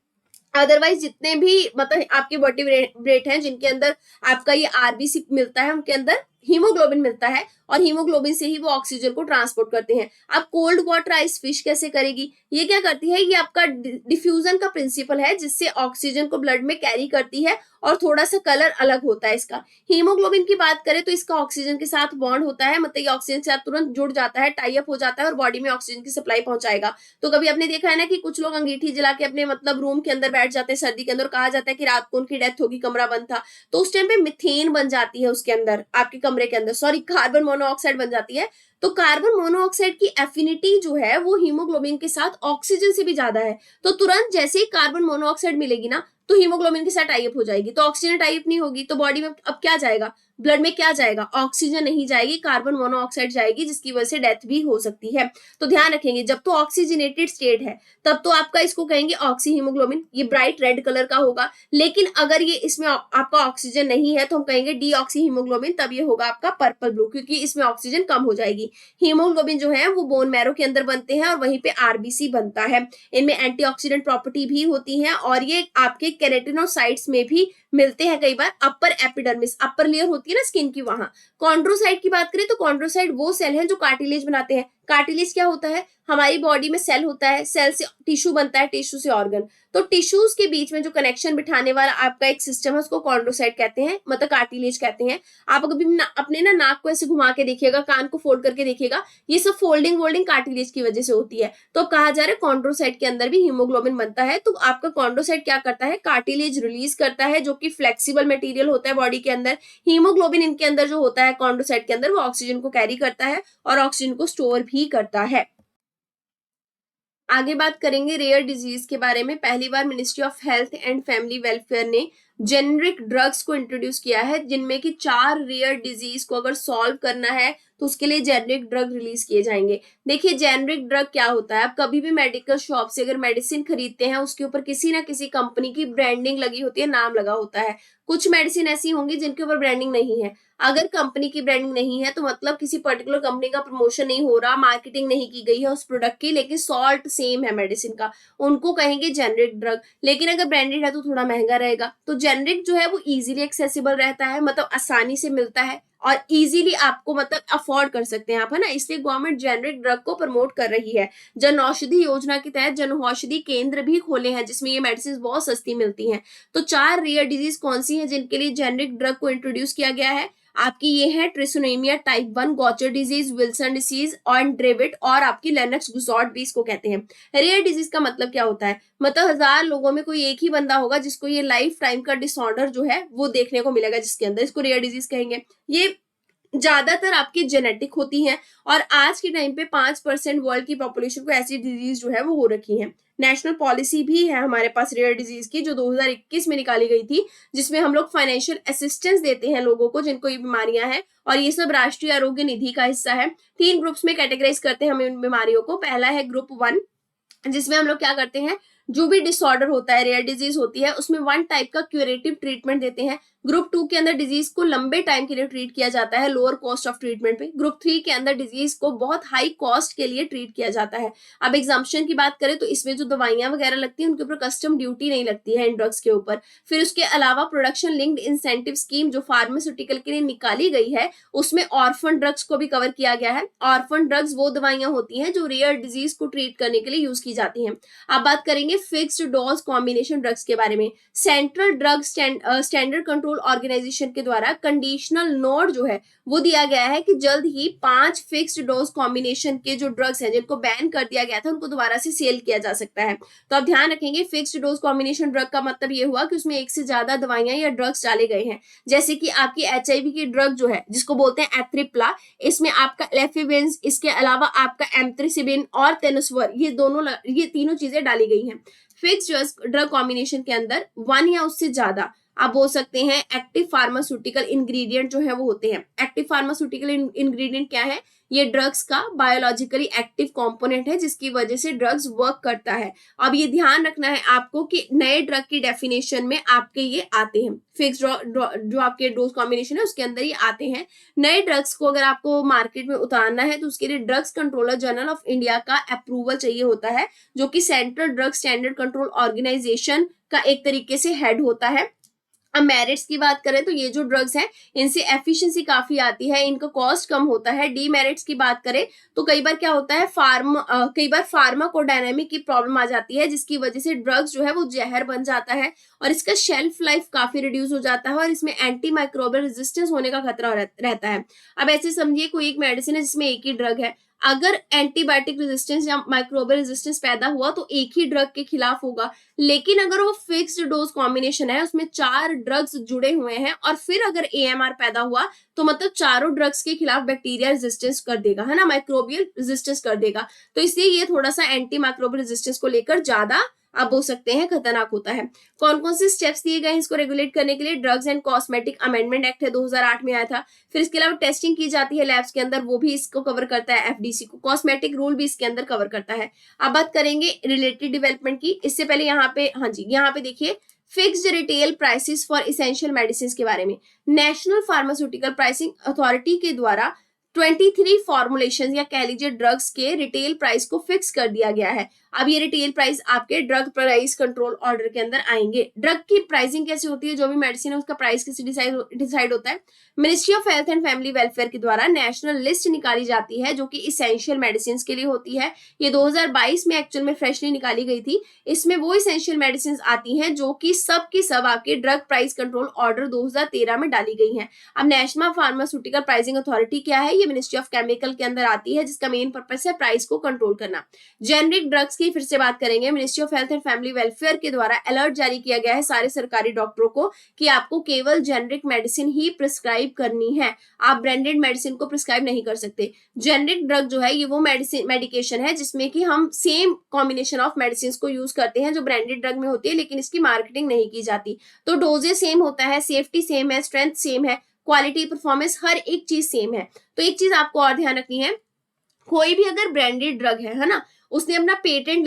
अदरवाइज जितने भी मतलब आपके वर्टिब्रेट हैं जिनके अंदर आपका ये आरबीसी मिलता है, उनके अंदर हीमोग्लोबिन मिलता है, और हीमोग्लोबिन से ही वो ऑक्सीजन को ट्रांसपोर्ट करते हैं। अब कोल्ड वाटर आइस फिश कैसे करेगी? ये क्या करती है, ये आपका डिफ्यूजन का प्रिंसिपल है, जिससे ऑक्सीजन को ब्लड में कैरी करती है, और थोड़ा सा कलर अलग होता है इसका। हीमोग्लोबिन की बात करें तो इसका ऑक्सीजन के साथ बॉन्ड होता है, मतलब ये ऑक्सीजन के साथ तुरंत जुड़ जाता है, टाई अप हो जाता है, और बॉडी में ऑक्सीजन की सप्लाई पहुंचाएगा। तो कभी आपने देखा है ना कि कुछ लोग अंगीठी जला के अपने मतलब रूम के अंदर बैठ जाते हैं सर्दी के अंदर, कहा जाता है कि रात को उनकी डेथ होगी, कमरा बंद था, तो उस टाइम पे मिथेन बन जाती है उसके अंदर, आपके कमरे के अंदर, सॉरी कार्बन मोनोऑक्साइड बन जाती है। तो कार्बन मोनोऑक्साइड की एफिनिटी जो है वो हीमोग्लोबिन के साथ ऑक्सीजन से भी ज्यादा है, तो तुरंत जैसे ही कार्बन मोनोऑक्साइड मिलेगी ना तो हीमोग्लोबिन के साथ टाई अप हो जाएगी, तो ऑक्सीजन टाई अप नहीं होगी, तो बॉडी में अब क्या जाएगा, ब्लड में क्या जाएगा, ऑक्सीजन नहीं जाएगी, कार्बन मोनोऑक्साइड जाएगी, जिसकी वजह से डेथ भी हो सकती है। तो ध्यान रखेंगे जब तो ऑक्सीजनेटेड स्टेट है तब तो आपका इसको कहेंगे ऑक्सी हीमोग्लोबिन, ये ब्राइट रेड कलर का होगा। लेकिन अगर ये इसमें आपका ऑक्सीजन नहीं है तो हम कहेंगे डी ऑक्सी हीमोग्लोबिन, तब ये होगा आपका पर्पल ब्लू, क्योंकि इसमें ऑक्सीजन कम हो जाएगी। हीमोग्लोबिन जो है वो बोन मैरो के अंदर बनते हैं और वहीं पे आरबीसी बनता है। इनमें एंटीऑक्सीडेंट प्रॉपर्टी भी होती है, और ये आपके केराटिनोसाइट्स में भी मिलते हैं कई बार। अपर एपिडर्मिस, अपर लेयर होती है ना स्किन की, वहां। कॉन्ड्रोसाइट की बात करें तो कॉन्ड्रोसाइट वो सेल है जो कार्टिलेज बनाते हैं। कार्टिलेज क्या होता है, हमारी बॉडी में सेल होता है, सेल से टिश्यू बनता है, टिश्यू से ऑर्गन, तो टिश्यूज के बीच में जो कनेक्शन बिठाने वाला आपका एक सिस्टम है उसको कॉन्ड्रोसाइट कहते हैं, मतलब कार्टिलेज कहते हैं। आप कभी अपने ना नाक को ऐसे घुमा के देखिएगा, कान को फोल्ड करके देखिएगा, ये सब फोल्डिंग वोल्डिंग कार्टिलेज की वजह से होती है। तो कहा जा रहा है कॉन्ड्रोसाइट के अंदर भी हीमोग्लोबिन बनता है। तो आपका कॉन्ड्रोसाइट क्या करता है, कार्टिलेज रिलीज करता है, जो कि फ्लेक्सिबल मटेरियल होता है बॉडी के अंदर। हीमोग्लोबिन इनके अंदर जो होता है कॉन्ड्रोसाइट के अंदर, वो ऑक्सीजन को कैरी करता है और ऑक्सीजन को स्टोर भी करता है। आगे बात करेंगे रेयर डिजीज के बारे में। पहली बार ministry of health and family welfare ने जेनरिक ड्रग्स को इंट्रोड्यूस किया है, जिनमें कि 4 रेयर डिजीज को अगर सॉल्व करना है तो उसके लिए जेनरिक ड्रग रिलीज किए जाएंगे। देखिए जेनरिक ड्रग क्या होता है, आप कभी भी मेडिकल शॉप से अगर मेडिसिन खरीदते हैं उसके ऊपर किसी ना किसी कंपनी की ब्रांडिंग लगी होती है, नाम लगा होता है। कुछ मेडिसिन ऐसी होंगी जिनके ऊपर ब्रांडिंग नहीं है। अगर कंपनी की ब्रांडिंग नहीं है तो मतलब किसी पर्टिकुलर कंपनी का प्रमोशन नहीं हो रहा, मार्केटिंग नहीं की गई है उस प्रोडक्ट की, लेकिन सॉल्ट सेम है मेडिसिन का, उनको कहेंगे जेनरिक ड्रग। लेकिन अगर ब्रांडेड है तो थोड़ा महंगा रहेगा। तो जेनरिक जो है वो इजीली एक्सेसिबल रहता है, मतलब आसानी से मिलता है और इजीली आपको मतलब अफोर्ड कर सकते हैं आप, है ना। इसलिए गवर्नमेंट जेनरिक ड्रग को प्रमोट कर रही है। जन औषधि योजना के तहत जन औषधि केंद्र भी खोले हैं जिसमें ये मेडिसिन बहुत सस्ती मिलती हैं। तो 4 रेयर डिजीज कौन सी है जिनके लिए जेनरिक ड्रग को इंट्रोड्यूस किया गया है? आपकी ये है ट्रिसोनेमिया टाइप 1, गॉचर डिजीज, विल्सन डिजीज और ड्रेविड, और आपकी लेनक्स गुजॉर्ड भी इसको कहते हैं। रेयर डिजीज का मतलब क्या होता है, मतलब 1000 लोगों में कोई एक ही बंदा होगा जिसको ये लाइफ टाइम का डिसऑर्डर जो है वो देखने को मिलेगा जिसके अंदर, इसको रेयर डिजीज कहेंगे। ये ज्यादातर आपकी जेनेटिक होती हैं, और आज के टाइम पे 5% वर्ल्ड की पॉपुलेशन को ऐसी डिजीज जो है वो हो रखी है। नेशनल पॉलिसी भी है हमारे पास रेयर डिजीज की, जो 2021 में निकाली गई थी, जिसमें हम लोग फाइनेंशियल असिस्टेंस देते हैं लोगों को जिनको ये बीमारियां हैं, और ये सब राष्ट्रीय आरोग्य निधि का हिस्सा है। 3 ग्रुप्स में कैटेगराइज करते हैं हम इन बीमारियों को। पहला है ग्रुप 1, जिसमें हम लोग क्या करते हैं, जो भी डिसऑर्डर होता है, रेयर डिजीज होती है, उसमें 1 टाइप का क्यूरेटिव ट्रीटमेंट देते हैं। ग्रुप 2 के अंदर डिजीज को लंबे टाइम के लिए ट्रीट किया जाता है, लोअर कॉस्ट ऑफ ट्रीटमेंट पे। ग्रुप 3 के अंदर डिजीज को बहुत हाई कॉस्ट के लिए ट्रीट किया जाता है। अब एग्जाम्पशन की बात करें तो इसमें जो दवाइयां वगैरह लगती है उनके ऊपर कस्टम ड्यूटी नहीं लगती है इन ड्रग्स के ऊपर। फिर उसके अलावा प्रोडक्शन लिंक्ड इंसेंटिव स्कीम जो फार्मास्यूटिकल के लिए निकाली गई है, उसमें ऑर्फन ड्रग्स को भी कवर किया गया है। ऑर्फन ड्रग्स वो दवाइयां होती हैं जो रेयर डिजीज को ट्रीट करने के लिए यूज की जाती हैं। अब बात करेंगे फिक्स्ड डोज कॉम्बिनेशन ड्रग्स के बारे में। Central drug standard control organisation के द्वारा कंडीशनल नोट जो है वो दिया गया है कि जल्द ही 5 फिक्स्ड डोज कॉम्बिनेशन के जो ड्रग्स हैं जिनको बैन कर दिया गया था उनको दोबारा से सेल किया जा सकता है। तो आप ध्यान रखेंगे फिक्स्ड डोज कॉम्बिनेशन ड्रग का मतलब ये हुआ कि उसमें एक से ज्यादा दवाइयां या ड्रग्स डाले गए हैं। जैसे कि आपकी HIV की ड्रग जो है जिसको बोलते हैं एथ्रिप्ला, इसमें आपका लेफिवेंस, इसके अलावा आपका एम्थ्रिसिबिन और तेनुस्वर, ये तीनों चीजें डाली गई हैं। फिक्स्ड ड्रग कॉम्बिनेशन के अंदर 1 या उससे ज्यादा आप बोल सकते हैं एक्टिव फार्मास्यूटिकल इंग्रेडिएंट जो है वो होते हैं। एक्टिव फार्मास्यूटिकल इंग्रेडिएंट क्या है? ये ड्रग्स का बायोलॉजिकली एक्टिव कंपोनेंट है जिसकी वजह से ड्रग्स वर्क करता है। अब ये ध्यान रखना है आपको कि नए ड्रग की डेफिनेशन में आपके ये आते हैं, फिक्स जो आपके डोज कॉम्बिनेशन है उसके अंदर ये आते हैं। नए ड्रग्स को अगर आपको मार्केट में उतारना है तो उसके लिए drugs controller general of India का अप्रूवल चाहिए होता है, जो कि central drug standard control organisation का एक तरीके से हेड होता है। अब मेरिट्स की बात करें तो ये जो ड्रग्स हैं इनसे एफिशिएंसी काफी आती है, इनका कॉस्ट कम होता है। डीमेरिट्स की बात करें तो कई बार क्या होता है, कई बार फार्माकोडायनेमिक की प्रॉब्लम आ जाती है जिसकी वजह से ड्रग्स जो है वो जहर बन जाता है और इसका शेल्फ लाइफ काफी रिड्यूस हो जाता है और इसमें एंटी माइक्रोबियल रेजिस्टेंस होने का खतरा रहता है। अब ऐसे समझिए कोई एक मेडिसिन है जिसमें एक ही ड्रग है, अगर एंटीबायोटिक रेजिस्टेंस या माइक्रोबियल रेजिस्टेंस पैदा हुआ तो एक ही ड्रग के खिलाफ होगा, लेकिन अगर वो फिक्स्ड डोज कॉम्बिनेशन है उसमें 4 ड्रग्स जुड़े हुए हैं और फिर अगर एएमआर पैदा हुआ तो मतलब चारों ड्रग्स के खिलाफ बैक्टीरिया रेजिस्टेंस कर देगा, है ना, माइक्रोबियल रेजिस्टेंस कर देगा। तो इसलिए ये थोड़ा सा एंटी माइक्रोबियल रेजिस्टेंस को लेकर ज्यादा आप बोल सकते हैं खतरनाक होता है। कौन कौन से स्टेप्स दिए गए हैं इसको रेगुलेट करने के लिए? Drugs and cosmetic amendment act है 2008 में आया था। फिर इसके अलावा टेस्टिंग की जाती है लैब्स के अंदर, वो भी इसको कवर करता है, एफडीसी को। कॉस्मेटिक रूल भी इसके अंदर कवर करता है। अब बात करेंगे रिलेटेड डेवलपमेंट की। इससे पहले यहाँ पे, हाँ जी, यहाँ पे देखिए fixed retail prices for essential medicine के बारे में नेशनल फार्मास्यूटिकल प्राइसिंग अथॉरिटी के द्वारा 23 फॉर्मुलेशन या कह लीजिए ड्रग्स के रिटेल प्राइस को फिक्स कर दिया गया है। अब ये रिटेल प्राइस आपके ड्रग प्राइस कंट्रोल ऑर्डर के अंदर आएंगे। ड्रग की प्राइसिंग कैसे होती है? जो भी मेडिसिन है उसका प्राइस कैसे डिसाइड होता है? Ministry of health and family welfare के द्वारा नेशनल लिस्ट निकाली जाती है जो कि इसेंशियल मेडिसिन के लिए होती है। ये 2022 में एक्चुअल में फ्रेशली निकाली गई थी। इसमें वो इसेंशियल मेडिसिन आती हैं जो कि सब की सब आपके ड्रग प्राइस कंट्रोल ऑर्डर 2013 में डाली गई है। अब नेशनल फार्मास्यूटिकल प्राइसिंग अथॉरिटी क्या है? ये मिनिस्ट्री ऑफ केमिकल के अंदर आती है जिसका मेन पर्पस है प्राइस को कंट्रोल करना। जेनरिक ड्रग्स की फिर से बात करेंगे। Ministry of health and family welfare के द्वारा अलर्ट जारी किया गया है सारे सरकारी डॉक्टरों को कि आपको केवल जेनरिक मेडिसिन ही प्रिस्क्राइब करनी है, आप ब्रांडेड मेडिसिन को प्रिस्क्राइब नहीं कर सकते। जेनरिक ड्रग जो है ये वो मेडिकेशन है जिसमें कि हम सेम कॉम्बिनेशन ऑफ मेडिसिन को यूज करते हैं जो ब्रांडेड ड्रग में होती है, लेकिन इसकी मार्केटिंग नहीं की जाती। तो डोजेज सेम होता है, सेफ्टी सेम है, स्ट्रेंथ सेम है, क्वालिटी परफॉर्मेंस हर एक चीज सेम है। तो एक चीज आपको और ध्यान रखनी है, कोई भी अगर ब्रांडेड ड्रग है ना, उसने अपना पेटेंट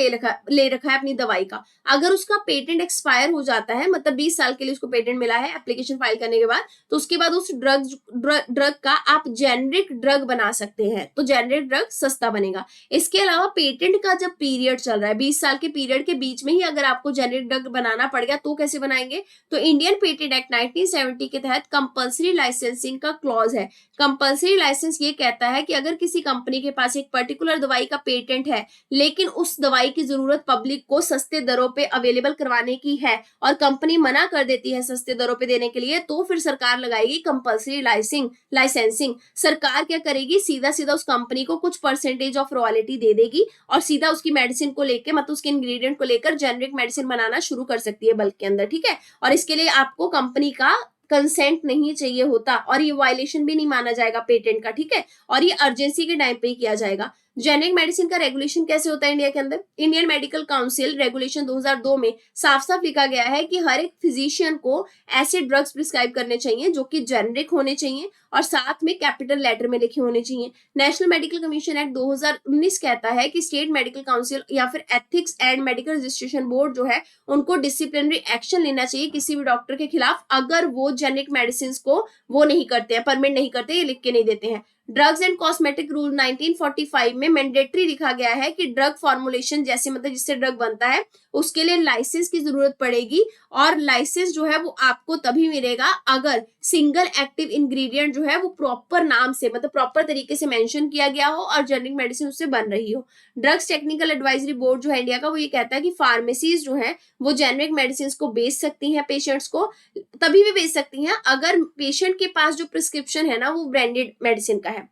ले रखा है अपनी दवाई का, अगर उसका पेटेंट एक्सपायर हो जाता है, मतलब 20 साल के लिए उसको पेटेंट मिला है एप्लीकेशन फाइल करने के बाद, तो उसके बाद उस ड्रग का आप जेनरिक ड्रग बना सकते हैं, तो जेनरिक ड्रग सस्ता बनेगा। इसके अलावा पेटेंट का जब पीरियड चल रहा है 20 साल के पीरियड के बीच में ही अगर आपको जेनरिक ड्रग बनाना पड़ गया तो कैसे बनाएंगे? तो इंडियन पेटेंट एक्ट 1970 के तहत कंपल्सरी लाइसेंसिंग का क्लॉज है। कंपल्सरी लाइसेंस ये कहता है कि अगर किसी कंपनी के पास एक पर्टिकुलर दवाई का पेटेंट है लेकिन उस दवाई की जरूरत पब्लिक को सस्ते दरों पे अवेलेबल करवाने की है और कंपनी मना कर देती है सस्ते दरों पे देने के लिए, तो फिर सरकार लगाएगी कंपल्सरी लाइसेंसिंग। सरकार क्या करेगी? सीधा सीधा उस कंपनी को कुछ परसेंटेज ऑफ रॉयल्टी दे देगी और सीधा उसकी मेडिसिन को लेकर, मतलब उसके इंग्रेडिएंट को लेकर जेनरिक मेडिसिन बनाना शुरू कर सकती है बल्क के अंदर, ठीक है। और इसके लिए आपको कंपनी का कंसेंट नहीं चाहिए होता और ये वायलेशन भी नहीं माना जाएगा पेटेंट का, ठीक है। और ये अर्जेंसी के टाइम पे ही किया जाएगा। जेनरिक मेडिसिन का रेगुलेशन कैसे होता है इंडिया के अंदर? इंडियन मेडिकल काउंसिल रेगुलेशन 2002 में साफ साफ लिखा गया है कि हर एक फिजिशियन को ऐसे ड्रग्स प्रिस्क्राइब करने चाहिए जो कि जेनरिक होने चाहिए और साथ में कैपिटल लेटर में लिखे होने चाहिए। नेशनल मेडिकल कमीशन एक्ट 2019 कहता है कि स्टेट मेडिकल काउंसिल या फिर ethics and medical registration board जो है उनको डिसिप्लिनरी एक्शन लेना चाहिए किसी भी डॉक्टर के खिलाफ अगर वो जेनरिक मेडिसिन को वो नहीं करते हैं, परमिट नहीं करते, ये लिख के नहीं देते हैं। ड्रग्स एंड कॉस्मेटिक रूल 1945 में मैंडेटरी लिखा गया है कि ड्रग फॉर्मुलेशन जैसे, मतलब जिससे ड्रग बनता है उसके लिए लाइसेंस की जरूरत पड़ेगी और लाइसेंस जो है वो आपको तभी मिलेगा अगर सिंगल एक्टिव इंग्रेडिएंट जो है वो प्रॉपर नाम से, मतलब प्रॉपर तरीके से मेंशन किया गया हो और जेनरिक मेडिसिन उससे बन रही हो। ड्रग्स टेक्निकल एडवाइजरी बोर्ड जो है इंडिया का, वो ये कहता है कि फार्मेसीज जो है वो जेनरिक मेडिसिन को बेच सकती हैं पेशेंट्स को, तभी भी बेच सकती हैं अगर पेशेंट के पास जो प्रिस्क्रिप्शन है ना वो ब्रांडेड मेडिसिन का है।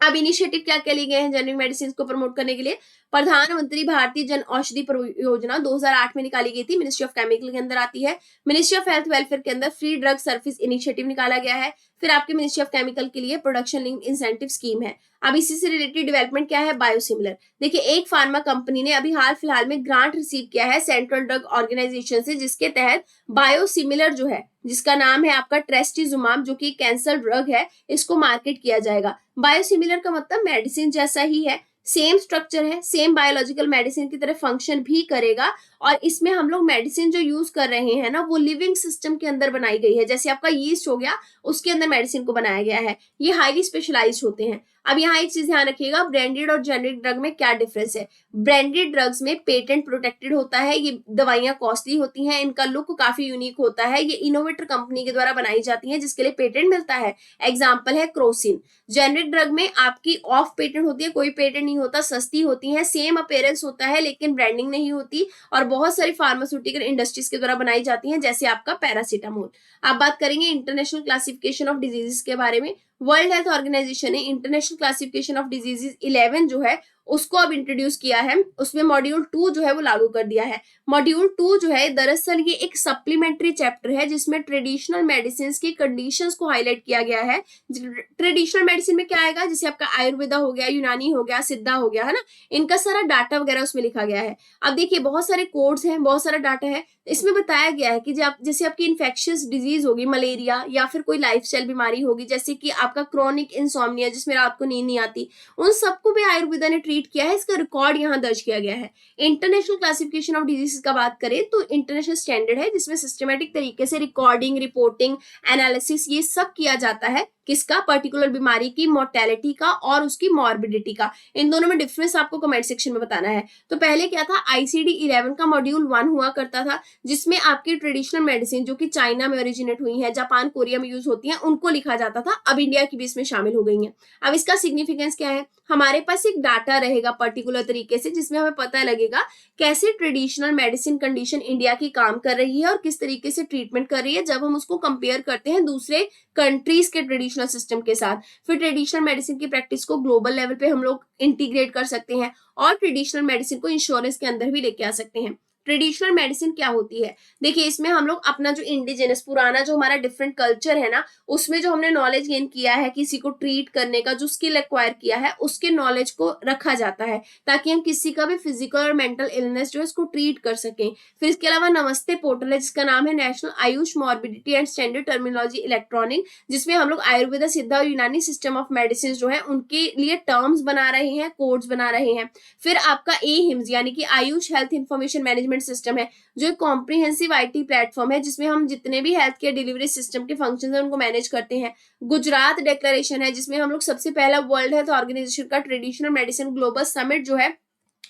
अब इनिशिएटिव क्या क्या लिए गए हैं जेनरिक मेडिसिन को प्रमोट करने के लिए? प्रधानमंत्री भारतीय जन औषधि परियोजना 2008 में निकाली गई थी, मिनिस्ट्री ऑफ केमिकल के अंदर आती है। मिनिस्ट्री ऑफ हेल्थ वेलफेयर के अंदर फ्री ड्रग सर्विस इनिशिएटिव निकाला गया है। फिर आपके मिनिस्ट्री ऑफ केमिकल के लिए प्रोडक्शन लिंक इंसेंटिव स्कीम है। अब इसी से रिलेटेड डेवलपमेंट क्या है, बायोसिमिलर। देखिए, एक फार्मा कंपनी ने अभी हाल फिलहाल में ग्रांट रिसीव किया है सेंट्रल ड्रग ऑर्गेनाइजेशन से, जिसके तहत बायोसिमिलर जो है, जिसका नाम है आपका ट्रेस्टिजुमाब, जो कि कैंसर ड्रग है, इसको मार्केट किया जाएगा। बायोसिमिलर का मतलब मेडिसिन जैसा ही है, सेम स्ट्रक्चर है, सेम बायोलॉजिकल मेडिसिन की तरह फंक्शन भी करेगा। और इसमें हम लोग मेडिसिन जो यूज कर रहे हैं ना, वो लिविंग सिस्टम के अंदर बनाई गई है। जैसे आपका यीस्ट हो गया, उसके अंदर मेडिसिन को बनाया गया है। ये हाईली स्पेशलाइज्ड होते हैं। अब यहाँ एक चीज ध्यान रखिएगा, ब्रांडेड और जेनरिक ड्रग में क्या डिफरेंस है। ब्रांडेड ड्रग्स में पेटेंट प्रोटेक्टेड होता है, ये दवाइयां कॉस्टली होती हैं, इनका लुक काफी यूनिक होता है, ये इनोवेटर कंपनी के द्वारा बनाई जाती है, जिसके लिए पेटेंट मिलता है। एग्जाम्पल है क्रोसिन। जेनरिक ड्रग में आपकी ऑफ पेटेंट होती है, कोई पेटेंट नहीं होता, सस्ती होती है, सेम अपीयरेंस होता है, लेकिन ब्रांडिंग नहीं होती, और बहुत सारी फार्मास्यूटिकल इंडस्ट्रीज के द्वारा बनाई जाती हैं, जैसे आपका पैरासीटामोल। आप बात करेंगे इंटरनेशनल क्लासिफिकेशन ऑफ डिजीजेस के बारे में। वर्ल्ड हेल्थ ऑर्गेनाइजेशन ने इंटरनेशनल क्लासिफिकेशन ऑफ डिजीजेस 11 जो है उसको अब इंट्रोड्यूस किया है। उसमें मॉड्यूल 2 जो है वो लागू कर दिया है। मॉड्यूल 2 जो है, दरअसल ये एक सप्लीमेंट्री चैप्टर है, जिसमें ट्रेडिशनल मेडिसिन की कंडीशंस को हाईलाइट किया गया है। ट्रेडिशनल मेडिसिन में क्या आएगा, जैसे आपका आयुर्वेदा हो गया, यूनानी हो गया, सिद्धा हो गया, है ना, इनका सारा डाटा वगैरह उसमें लिखा गया है। अब देखिए, बहुत सारे कोड्स हैं, बहुत सारा डाटा है। इसमें बताया गया है कि जैसे आपकी इन्फेक्शियस डिजीज होगी, मलेरिया, या फिर कोई लाइफस्टाइल बीमारी होगी, जैसे कि आपका क्रोनिक इंसोम्निया, जिसमें रात को नींद नहीं आती, उन सबको भी आयुर्वेदा ने ट्रीट किया है। इसका रिकॉर्ड यहाँ दर्ज किया गया है। इंटरनेशनल क्लासिफिकेशन ऑफ डिजीज का बात करें तो इंटरनेशनल स्टैंडर्ड है, जिसमें सिस्टमेटिक तरीके से रिकॉर्डिंग, रिपोर्टिंग, एनालिसिस, ये सब किया जाता है। किसका, पर्टिकुलर बीमारी की मोर्टेलिटी का और उसकी मॉर्बिडिटी का। इन दोनों में डिफरेंस आपको कमेंट सेक्शन में बताना है। तो पहले क्या था, आईसीडी 11 का मॉड्यूल 1 हुआ करता था, जिसमें आपकी ट्रेडिशनल मेडिसिन जो कि चाइना में ओरिजिनेट हुई है, जापान, कोरिया में यूज होती हैं, उनको लिखा जाता था। अब इंडिया की भी इसमें शामिल हो गई है। अब इसका सिग्निफिकेंस क्या है, हमारे पास एक डाटा रहेगा पर्टिकुलर तरीके से, जिसमें हमें पता लगेगा कैसे ट्रेडिशनल मेडिसिन कंडीशन इंडिया की काम कर रही है और किस तरीके से ट्रीटमेंट कर रही है, जब हम उसको कंपेयर करते हैं दूसरे कंट्रीज के ट्रेडिशनल सिस्टम के साथ। फिर ट्रेडिशनल मेडिसिन की प्रैक्टिस को ग्लोबल लेवल पे हम लोग इंटीग्रेट कर सकते हैं, और ट्रेडिशनल मेडिसिन को इंश्योरेंस के अंदर भी लेके आ सकते हैं। ट्रेडिशनल मेडिसिन क्या होती है, देखिए, इसमें हम लोग अपना जो इंडिजिनस पुराना जो हमारा डिफरेंट कल्चर है ना, उसमें जो हमने नॉलेज गेन किया है, किसी को ट्रीट करने का जो स्किल एक्वायर किया है, उसके नॉलेज को रखा जाता है, ताकि हम किसी का भी फिजिकल और मेंटल इलनेस जो है उसको ट्रीट कर सकें। फिर इसके अलावा नमस्ते पोर्टल है, जिसका नाम है national Ayush morbidity and standard terminology electronic, जिसमें हम लोग आयुर्वेदा, सिद्धा और यूनानी सिस्टम ऑफ मेडिसिन जो है उनके लिए टर्म्स बना रहे हैं, कोड्स बना रहे हैं। फिर आपका एहिम्स यानी कि Ayush health information management system है, जो एक कॉम्प्रिहेंसिव आईटी प्लेटफॉर्म है, जिसमें हम जितने भी हेल्थ केयर डिलीवरी सिस्टम के फंक्शंस हैं उनको मैनेज करते हैं। गुजरात डिक्लेरेशन है, जिसमें हम लोग सबसे पहला वर्ल्ड हेल्थ ऑर्गेनाइजेशन का ट्रेडिशनल मेडिसिन ग्लोबल समिट जो है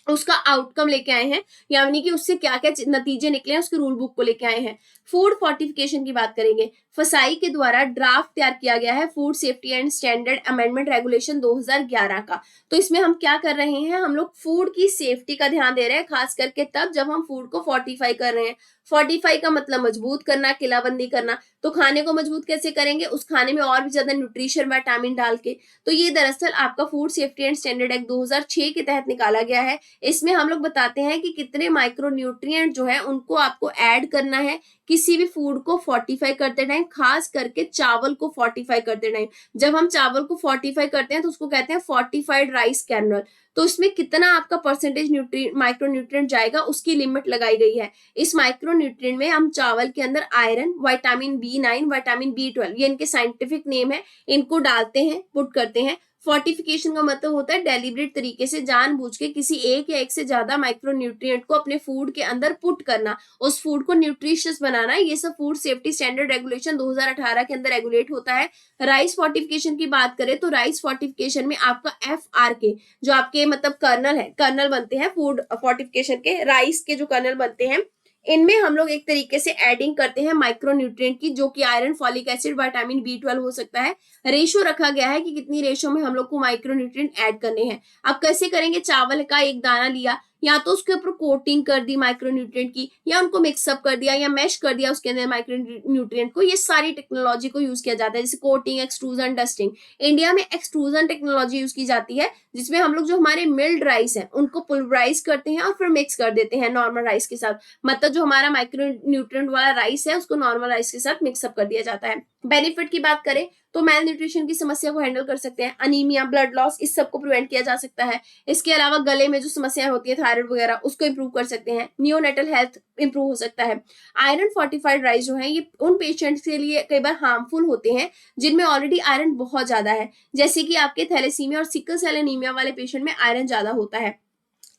उसका आउटकम लेके आए हैं, यानी कि उससे क्या क्या नतीजे निकले हैं, उसके रूल बुक को लेके आए हैं। फूड फोर्टिफिकेशन की बात करेंगे, फसाई के द्वारा ड्राफ्ट तैयार किया गया है food safety and standard amendment regulation 2011 का। तो इसमें हम क्या कर रहे हैं, हम लोग फूड की सेफ्टी का ध्यान दे रहे हैं, खास करके तब जब हम फूड को फोर्टिफाई कर रहे हैं। फोर्टिफाई का मतलब मजबूत करना, किलाबंदी करना। तो खाने को मजबूत कैसे करेंगे, उस खाने में और भी ज्यादा न्यूट्रिशन, विटामिन डाल के। तो ये दरअसल आपका food safety and standard act 2006 के तहत निकाला गया है। इसमें हम लोग बताते हैं कि कितने माइक्रो न्यूट्रिएंट जो है उनको आपको ऐड करना है किसी भी फूड को फोर्टिफाई करते टाइम, खास करके चावल को फोर्टिफाई करते टाइम। जब हम चावल को फोर्टिफाई करते हैं तो उसको कहते हैं फोर्टिफाइड राइस कर्नल। तो इसमें कितना आपका परसेंटेज माइक्रो न्यूट्रिएंट जाएगा, उसकी लिमिट लगाई गई है। इस माइक्रो न्यूट्रिएंट में हम चावल के अंदर iron, vitamin B9, vitamin B12, ये इनके साइंटिफिक नेम है, इनको डालते हैं, पुट करते हैं। फोर्टिफिकेशन का मतलब होता है डेलिब्रेट तरीके से, जानबूझ के किसी एक या एक से ज्यादा माइक्रो न्यूट्रिएंट को अपने फूड के अंदर पुट करना, उस फूड को न्यूट्रिशियस बनाना। ये सब फूड सेफ्टी स्टैंडर्ड रेगुलेशन 2018 के अंदर रेगुलेट होता है। राइस फोर्टिफिकेशन की बात करें तो राइस फोर्टिफिकेशन में आपका FRK जो आपके मतलब कर्नल है, कर्नल बनते हैं फूड फोर्टिफिकेशन के, राइस के जो कर्नल बनते हैं, इनमें हम लोग एक तरीके से एडिंग करते हैं माइक्रो न्यूट्रिएंट की, जो कि iron, folic acid, vitamin B12 हो सकता है। रेशो रखा गया है कि कितनी रेशो में हम लोग को माइक्रो न्यूट्रिएंट ऐड करने हैं। अब कैसे करेंगे, चावल का एक दाना लिया या तो उसके ऊपर कोटिंग कर दी माइक्रोन्यूट्रिएंट की, या उनको मिक्सअप कर दिया या मैश कर दिया उसके अंदर माइक्रोन्यूट्रिएंट को। ये सारी टेक्नोलॉजी को यूज किया जाता है, जैसे कोटिंग, एक्सट्रूजन, डस्टिंग। इंडिया में एक्सट्रूजन टेक्नोलॉजी यूज की जाती है, जिसमें हम लोग जो हमारे मिल्ड राइस है उनको पुल्वराइज करते हैं और फिर मिक्स कर देते हैं नॉर्मल राइस के साथ। मतलब जो हमारा माइक्रो न्यूट्रिएंट वाला राइस है उसको नॉर्मल राइस के साथ मिक्सअप कर दिया जाता है। बेनिफिट की बात करें तो मेल न्यूट्रिशन की समस्या को हैंडल कर सकते हैं, अनीमिया, ब्लड लॉस, इस सब को प्रिवेंट किया जा सकता है। इसके अलावा गले में जो समस्याएं होती है थायराइड वगैरह, उसको इंप्रूव कर सकते हैं। नियोनेटल हेल्थ इंप्रूव हो सकता है। आयरन फोर्टिफाइड राइस जो है ये उन पेशेंट्स के लिए कई बार हार्मफुल होते हैं जिनमें ऑलरेडी आयरन बहुत ज्यादा है, जैसे कि आपके थैलेसीमिया और सिकल सेल एनीमिया वाले पेशेंट में आयरन ज्यादा होता है।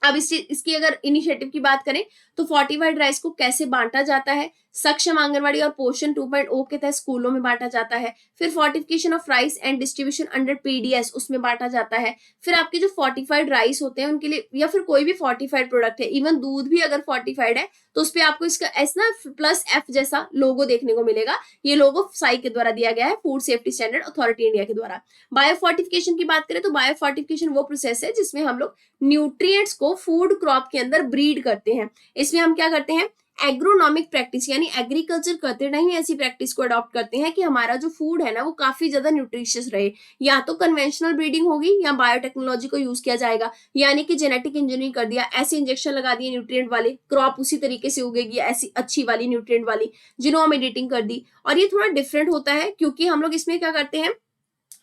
अब इसकी अगर इनिशिएटिव की बात करें तो फोर्टिफाइड राइस को कैसे बांटा जाता है, सक्षम आंगनवाड़ी और पोषण 2.0 के तहत स्कूलों में बांटा जाता है। फिर fortification of rice and distribution under PDS उसमें बांटा जाता है। फिर आपके जो फोर्टिफाइड राइस होते हैं उनके लिए, या फिर कोई भी फोर्टिफाइड प्रोडक्ट है, इवन दूध भी अगर फोर्टिफाइड है तो उस पर आपको इसका एस ना +F जैसा लोगो देखने को मिलेगा। ये लोगो FSSAI के द्वारा दिया गया है, food safety standard authority India के द्वारा। बायोफोर्टिफिकेशन की बात करें तो बायोफोर्टिफिकेशन वो प्रोसेस है जिसमें हम लोग न्यूट्रिएंट्स को फूड क्रॉप के अंदर ब्रीड करते हैं। इसमें हम क्या करते हैं, एग्रोनॉमिक प्रैक्टिस यानी एग्रीकल्चर करते नहीं ऐसी प्रैक्टिस को अडॉप्ट करते हैं कि हमारा जो फूड है ना वो काफी ज्यादा न्यूट्रिशियस रहे। या तो कन्वेंशनल ब्रीडिंग होगी या बायोटेक्नोलॉजी को यूज किया जाएगा, यानी कि जेनेटिक इंजीनियरिंग कर दिया, ऐसे इंजेक्शन लगा दिए न्यूट्रिएंट वाले, क्रॉप उसी तरीके से उगेगी ऐसी अच्छी वाली न्यूट्रिएंट वाली, जिनोम एडिटिंग कर दी। और ये थोड़ा डिफरेंट होता है क्योंकि हम लोग इसमें क्या करते हैं,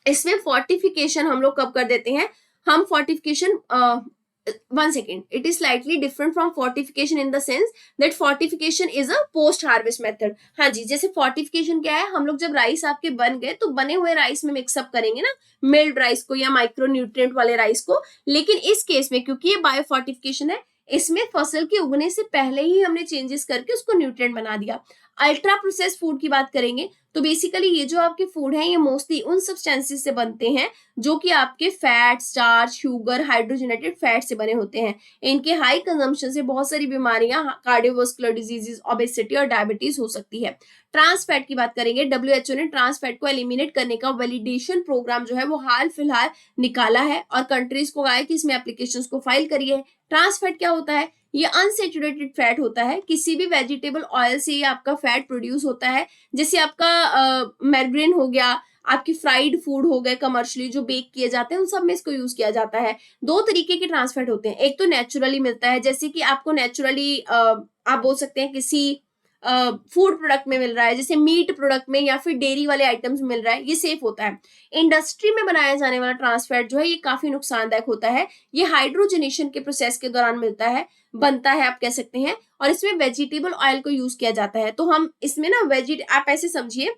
इसमें फोर्टिफिकेशन हम लोग कब कर देते हैं, हम fortification 1 second, it is slightly different from fortification in the sense that fortification is a post harvest method। हाँ जी, जैसे fortification क्या है, हम लोग जब राइस आपके बन गए तो बने हुए राइस में मिक्सअप करेंगे ना मिल्ड राइस को या माइक्रो न्यूट्रिएंट वाले राइस को। लेकिन इस केस में क्योंकि ये बायो फोर्टिफिकेशन है, इसमें फसल के उगने से पहले ही हमने चेंजेस करके उसको न्यूट्रिएंट बना दिया। अल्ट्रा प्रोसेस फूड की बात करेंगे तो बेसिकली ये जो आपके फूड है ये मोस्टली उन सब्सटेंसेस से बनते हैं जो कि आपके fat, starch, sugar, hydrogenated fat से बने होते हैं। इनके हाई कंजम्पशन से बहुत सारी बीमारियां, कार्डियोवास्कुलर डिजीजेस, ओबेसिटी और डायबिटीज हो सकती है। ट्रांस फैट की बात करेंगे, WHO ने ट्रांस फैट को एलिमिनेट करने का वैलिडेशन प्रोग्राम जो है वो हाल फिलहाल निकाला है और कंट्रीज को कहा है कि इसमें एप्लीकेशंस को फाइल करिए। ट्रांस फैट क्या होता है, ये अनसेचुरेटेड फैट होता है, किसी भी वेजिटेबल ऑयल से ये आपका फैट प्रोड्यूस होता है। जैसे आपका मैर्ग्रीन हो गया, आपकी फ्राइड फूड हो गए कमर्शियली जो बेक किए जाते हैं, उन सब में इसको यूज किया जाता है। 2 तरीके के ट्रांस फैट होते हैं, एक तो नेचुरली मिलता है, जैसे कि आपको नेचुरली आप बोल सकते हैं किसी फूड प्रोडक्ट में मिल रहा है, जैसे मीट प्रोडक्ट में या फिर डेयरी वाले आइटम्स में मिल रहा है, ये सेफ होता है। इंडस्ट्री में बनाया जाने वाला ट्रांस फैट जो है ये काफी नुकसानदायक होता है। ये हाइड्रोजनेशन के प्रोसेस के दौरान बनता है आप कह सकते हैं, और इसमें वेजिटेबल ऑयल को यूज किया जाता है। तो हम इसमें ना आप ऐसे समझिए,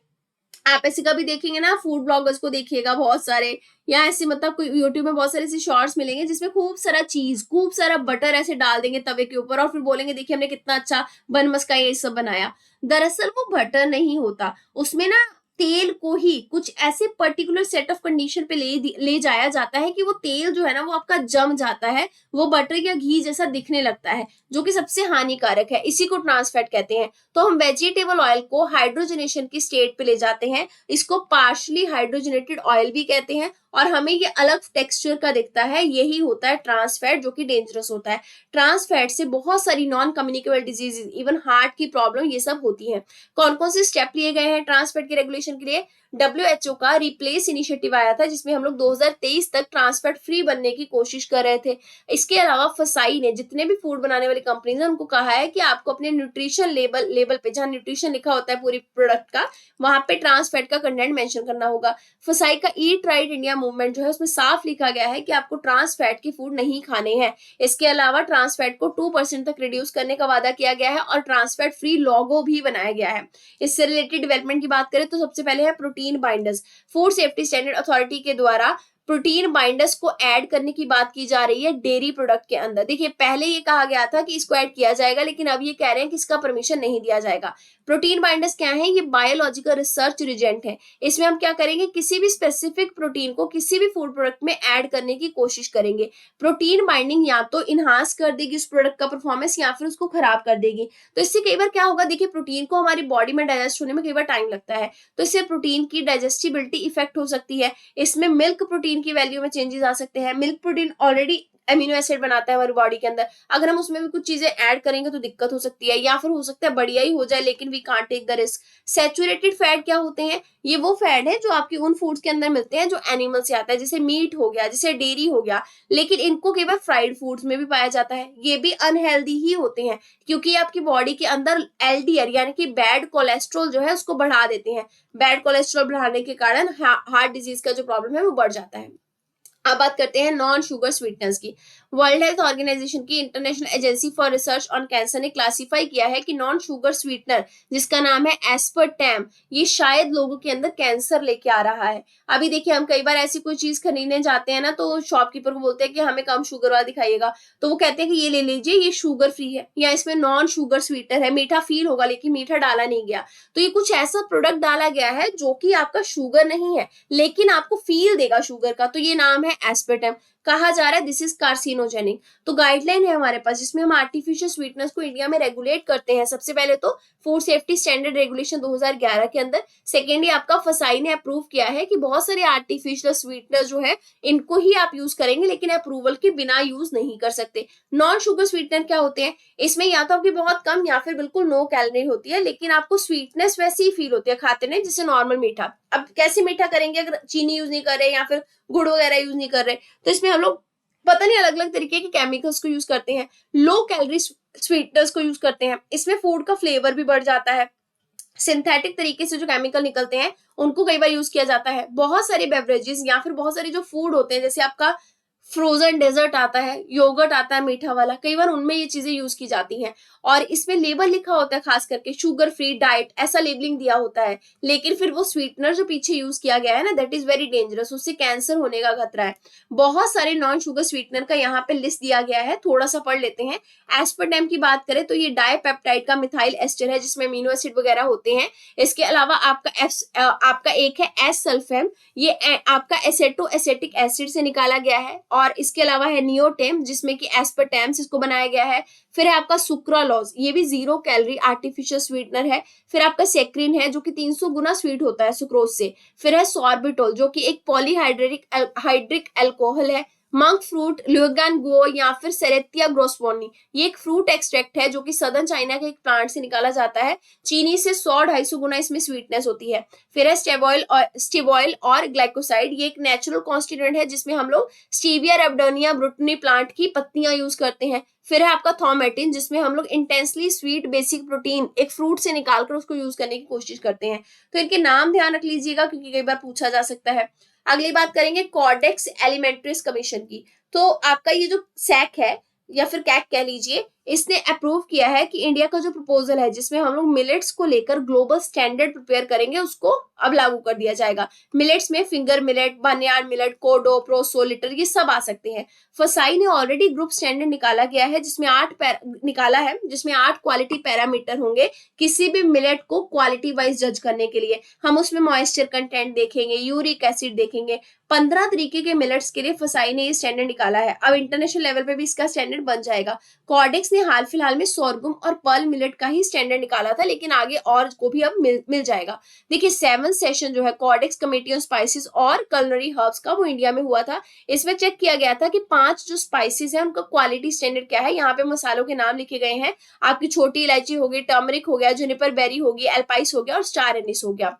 आप ऐसे कभी देखेंगे ना फूड ब्लॉगर्स को देखिएगा बहुत सारे, या ऐसे मतलब कोई यूट्यूब में बहुत सारे ऐसे शॉर्ट्स मिलेंगे जिसमें खूब सारा चीज, खूब सारा बटर ऐसे डाल देंगे तवे के ऊपर और फिर बोलेंगे देखिए हमने कितना अच्छा बन मस्का ये सब बनाया। दरअसल वो बटर नहीं होता, उसमें ना तेल को ही कुछ ऐसे पर्टिकुलर सेट ऑफ कंडीशन पे ले जाया जाता है कि वो तेल जो है ना वो आपका जम जाता है, वो बटर या घी जैसा दिखने लगता है, जो कि सबसे हानिकारक है। इसी को ट्रांस फैट कहते हैं। तो हम वेजिटेबल ऑयल को हाइड्रोजनेशन की स्टेट पे ले जाते हैं, इसको पार्शली हाइड्रोजनेटेड ऑयल भी कहते हैं, और हमें ये अलग टेक्सचर का दिखता है, यही होता है ट्रांस फैट, जो कि डेंजरस होता है। ट्रांस फैट से बहुत सारी non communicable diseases, even heart की प्रॉब्लम, ये सब होती है। कौन कौन से स्टेप लिए गए हैं ट्रांस फैट के रेगुलेशन के लिए? WHO का रिप्लेस इनिशिएटिव आया था जिसमें हम लोग 2023 तक ट्रांस फैट फ्री बनने की कोशिश कर रहे थे। इसके अलावा FSSAI ने जितने भी फूड बनाने वाली कंपनीज हैं उनको कहा है कि आपको अपने न्यूट्रिशन लेबल पे, जहां न्यूट्रिशन लिखा होता है पूरी प्रोडक्ट का, वहां पे ट्रांस फैट का कंटेंट मेंशन करना होगा। FSSAI का ईट राइट इंडिया मूवमेंट जो है उसमें साफ लिखा गया है कि आपको ट्रांस फैट के फूड नहीं खाने हैं। इसके अलावा ट्रांस फैट को 2% तक रिड्यूस करने का वादा किया गया है और ट्रांस फैट फ्री लोगो भी बनाया गया है। इससे रिलेटेड डेवलपमेंट की बात करें तो सबसे पहले है protein binders. Food safety standard authority के द्वारा प्रोटीन बाइंडर्स को ऐड करने की बात की जा रही है डेयरी प्रोडक्ट के अंदर। देखिए पहले ये कहा गया था कि इसको ऐड किया जाएगा, लेकिन अब ये कह रहे हैं कि इसका परमिशन नहीं दिया जाएगा। प्रोटीन बाइंडर्स क्या है? ये बायोलॉजिकल रिसर्च रिजेंट है। इसमें हम क्या करेंगे, किसी भी स्पेसिफिक प्रोटीन को किसी भी फूड प्रोडक्ट में ऐड करने की कोशिश करेंगे। प्रोटीन बाइंडिंग या तो इनहांस कर देगी उस प्रोडक्ट का परफॉर्मेंस या फिर उसको खराब कर देगी। तो इससे कई बार क्या होगा, देखिए प्रोटीन को हमारी बॉडी में डाइजेस्ट होने में कई बार टाइम लगता है, तो इससे प्रोटीन की डाइजेस्टिबिलिटी इफेक्ट हो सकती है। इसमें मिल्क प्रोटीन की वैल्यू में चेंजेस आ सकते हैं। Milk protein already amino acid बनाता है हमारी बॉडी के अंदर, अगर हम उसमें भी कुछ चीजें ऐड करेंगे तो दिक्कत हो सकती है, या फिर हो सकता है बढ़िया ही हो जाए लेकिन we can't take the risk. Saturated fat क्या होते हैं? ये वो फैट है जो आपकी उन फूड्स के अंदर मिलते हैं जो एनिमल से आता है, जैसे मीट हो गया, जैसे डेयरी हो गया, लेकिन इनको केवल फ्राइड फूड्स में भी पाया जाता है। ये भी अनहेल्दी ही होते हैं क्योंकि ये आपकी बॉडी के अंदर एलडीएल यानी कि बैड कोलेस्ट्रॉल जो है उसको बढ़ा देते हैं। बैड कोलेस्ट्रॉल बढ़ाने के कारण हार्ट डिजीज का जो प्रॉब्लम है वो बढ़ जाता है। अब बात करते हैं नॉन शुगर स्वीटनर्स की। वर्ल्ड हेल्थ ऑर्गेनाइजेशन की international agency for research on cancer ने क्लासिफाई किया है कि नॉन शुगर स्वीटनर जिसका नाम है एस्पर्टेम, ये शायद लोगों के अंदर कैंसर लेके आ रहा है। अभी देखिए हम कई बार ऐसी कोई चीज खरीदने जाते हैं ना, तो शॉपकीपर को बोलते हैं कि हमें कम शुगर वाला दिखाइएगा, तो वो कहते हैं कि ये ले लीजिए, ये शुगर फ्री है या इसमें नॉन शुगर स्वीटनर है, मीठा फील होगा लेकिन मीठा डाला नहीं गया। तो ये कुछ ऐसा प्रोडक्ट डाला गया है जो कि आपका शुगर नहीं है लेकिन आपको फील देगा शुगर का, तो ये नाम है एस्पर्टेम। कहा जा रहा है दिस इज कार्सिनोजेनिक। तो गाइडलाइन है हमारे पास जिसमें हम आर्टिफिशियल स्वीटनेस को इंडिया में रेगुलेट करते हैं। सबसे पहले तो फूड सेफ्टी स्टैंडर्ड रेगुलेशन 2011 के अंदर, सेकेंडली आपका फसाई ने अप्रूव किया है कि बहुत सारे आर्टिफिशियल स्वीटनर जो है इनको ही आप यूज करेंगे लेकिन अप्रूवल के बिना यूज नहीं कर सकते। नॉन शुगर स्वीटनर क्या होते हैं? इसमें या तो आपकी बहुत कम या फिर बिल्कुल नो कैलोरी होती है लेकिन आपको स्वीटनेस वैसी ही फील होती है खाते नहीं जैसे नॉर्मल मीठा। अब कैसे मीठा करेंगे अगर चीनी यूज नहीं कर रहे या फिर गुड़ वगैरह यूज नहीं कर रहे? तो इसमें हम लोग पता नहीं अलग अलग तरीके के केमिकल्स को यूज करते हैं, लो कैलोरी स्वीटनर्स को यूज करते हैं, इसमें फूड का फ्लेवर भी बढ़ जाता है। सिंथेटिक तरीके से जो केमिकल निकलते हैं उनको कई बार यूज किया जाता है। बहुत सारे बेवरेजेस या फिर बहुत सारे जो फूड होते हैं जैसे आपका फ्रोजन डेजर्ट आता है, योगर्ट आता है मीठा वाला, कई बार उनमें ये चीजें यूज की जाती हैं और इसमें लेबल लिखा होता है खास करके शुगर फ्री डाइट ऐसा लेबलिंग दिया होता है, लेकिन फिर वो स्वीटनर जो पीछे यूज किया गया है ना दैट इज वेरी डेंजरस, उससे कैंसर होने का खतरा है। बहुत सारे नॉन शुगर स्वीटनर का यहाँ पे लिस्ट दिया गया है, थोड़ा सा पढ़ लेते हैं। एस्पर्टेम की बात करें तो ये डाइपेप्टाइड का मिथाइल एस्टर है जिसमें अमीनो एसिड वगैरह होते हैं। इसके अलावा आपका एक है एस सल्फेम, ये आपका एसेटो एसेटिक एसिड से निकाला गया है। और इसके अलावा है नियोटेम जिसमें कि एस्पर्टेम्स इसको बनाया गया है। फिर है आपका सुक्रालोज, ये भी 0 कैलोरी आर्टिफिशियल स्वीटनर है। फिर आपका सेक्रिन है जो कि 300 गुना स्वीट होता है सुक्रोज से। फिर है सॉर्बिटोल जो कि एक हाइड्रिक अल्कोहल है। मंक फ्रूट ल्यूगान गो या फिर सेरेथिया ग्रोसवोनी, ये एक फ्रूट एक्सट्रैक्ट है जो कि सदर्न चाइना के एक प्लांट से निकाला जाता है। चीनी से 100-250 गुना इसमें स्वीटनेस होती है। फिर है स्टेवॉइल और ग्लाइकोसाइड, ये एक नेचुरल कॉन्स्टिट्यूएंट है जिसमें हम लोग स्टीविया रेबडोनिया ब्रुटनी प्लांट की पत्तियां यूज करते हैं। फिर है आपका थॉमेटिन जिसमें हम लोग इंटेंसली स्वीट बेसिक प्रोटीन एक फ्रूट से निकालकर उसको यूज करने की कोशिश करते हैं। तो इनके नाम ध्यान रख लीजिएगा क्योंकि कई बार पूछा जा सकता है। अगली बात करेंगे कॉडेक्स एलिमेंट्रिस कमीशन की। तो आपका ये जो सैक है या फिर कैक कह लीजिए, इसने अप्रूव किया है कि इंडिया का जो प्रपोजल है जिसमें हम लोग मिलेट्स को लेकर ग्लोबल स्टैंडर्ड प्रिपेयर करेंगे उसको अब लागू कर दिया जाएगा। मिलेट्स में फिंगर मिलेट, बर्नयार्ड मिलेट, कोडो, प्रोसो, लिटर ये सब आ सकते हैं। फसाई ने ऑलरेडी ग्रुप स्टैंडर्ड निकाला गया है जिसमें 8 क्वालिटी पैरामीटर होंगे किसी भी मिलेट को क्वालिटी वाइज जज करने के लिए। हम उसमें मॉइस्चर कंटेंट देखेंगे, यूरिक एसिड देखेंगे। 15 तरीके के मिलेट्स के लिए फसाई ने ये स्टैंडर्ड निकाला है। अब इंटरनेशनल लेवल पे भी इसका स्टैंडर्ड बन जाएगा। कॉडेक्स ने हाल फिलहाल में सोरगुम और पर्ल मिलेट का ही स्टैंडर्ड निकाला था लेकिन आगे और को भी अब मिल जाएगा। देखिए 7th सेशन जो है कॉडेक्स कमेटी ऑन स्पाइसेस और कलनरी हर्ब्स का वो इंडिया में हुआ था। इसमें चेक किया गया था कि 5 जो स्पाइसेस हैं उनका क्वालिटी स्टैंडर्ड क्या है। यहाँ पे मसालों के नाम लिखे गए हैं, आपकी छोटी इलायची होगी, टर्मरिक हो गया, जुनिपर बेरी होगी, एल्पाइस हो गया और स्टार एनिस हो गया।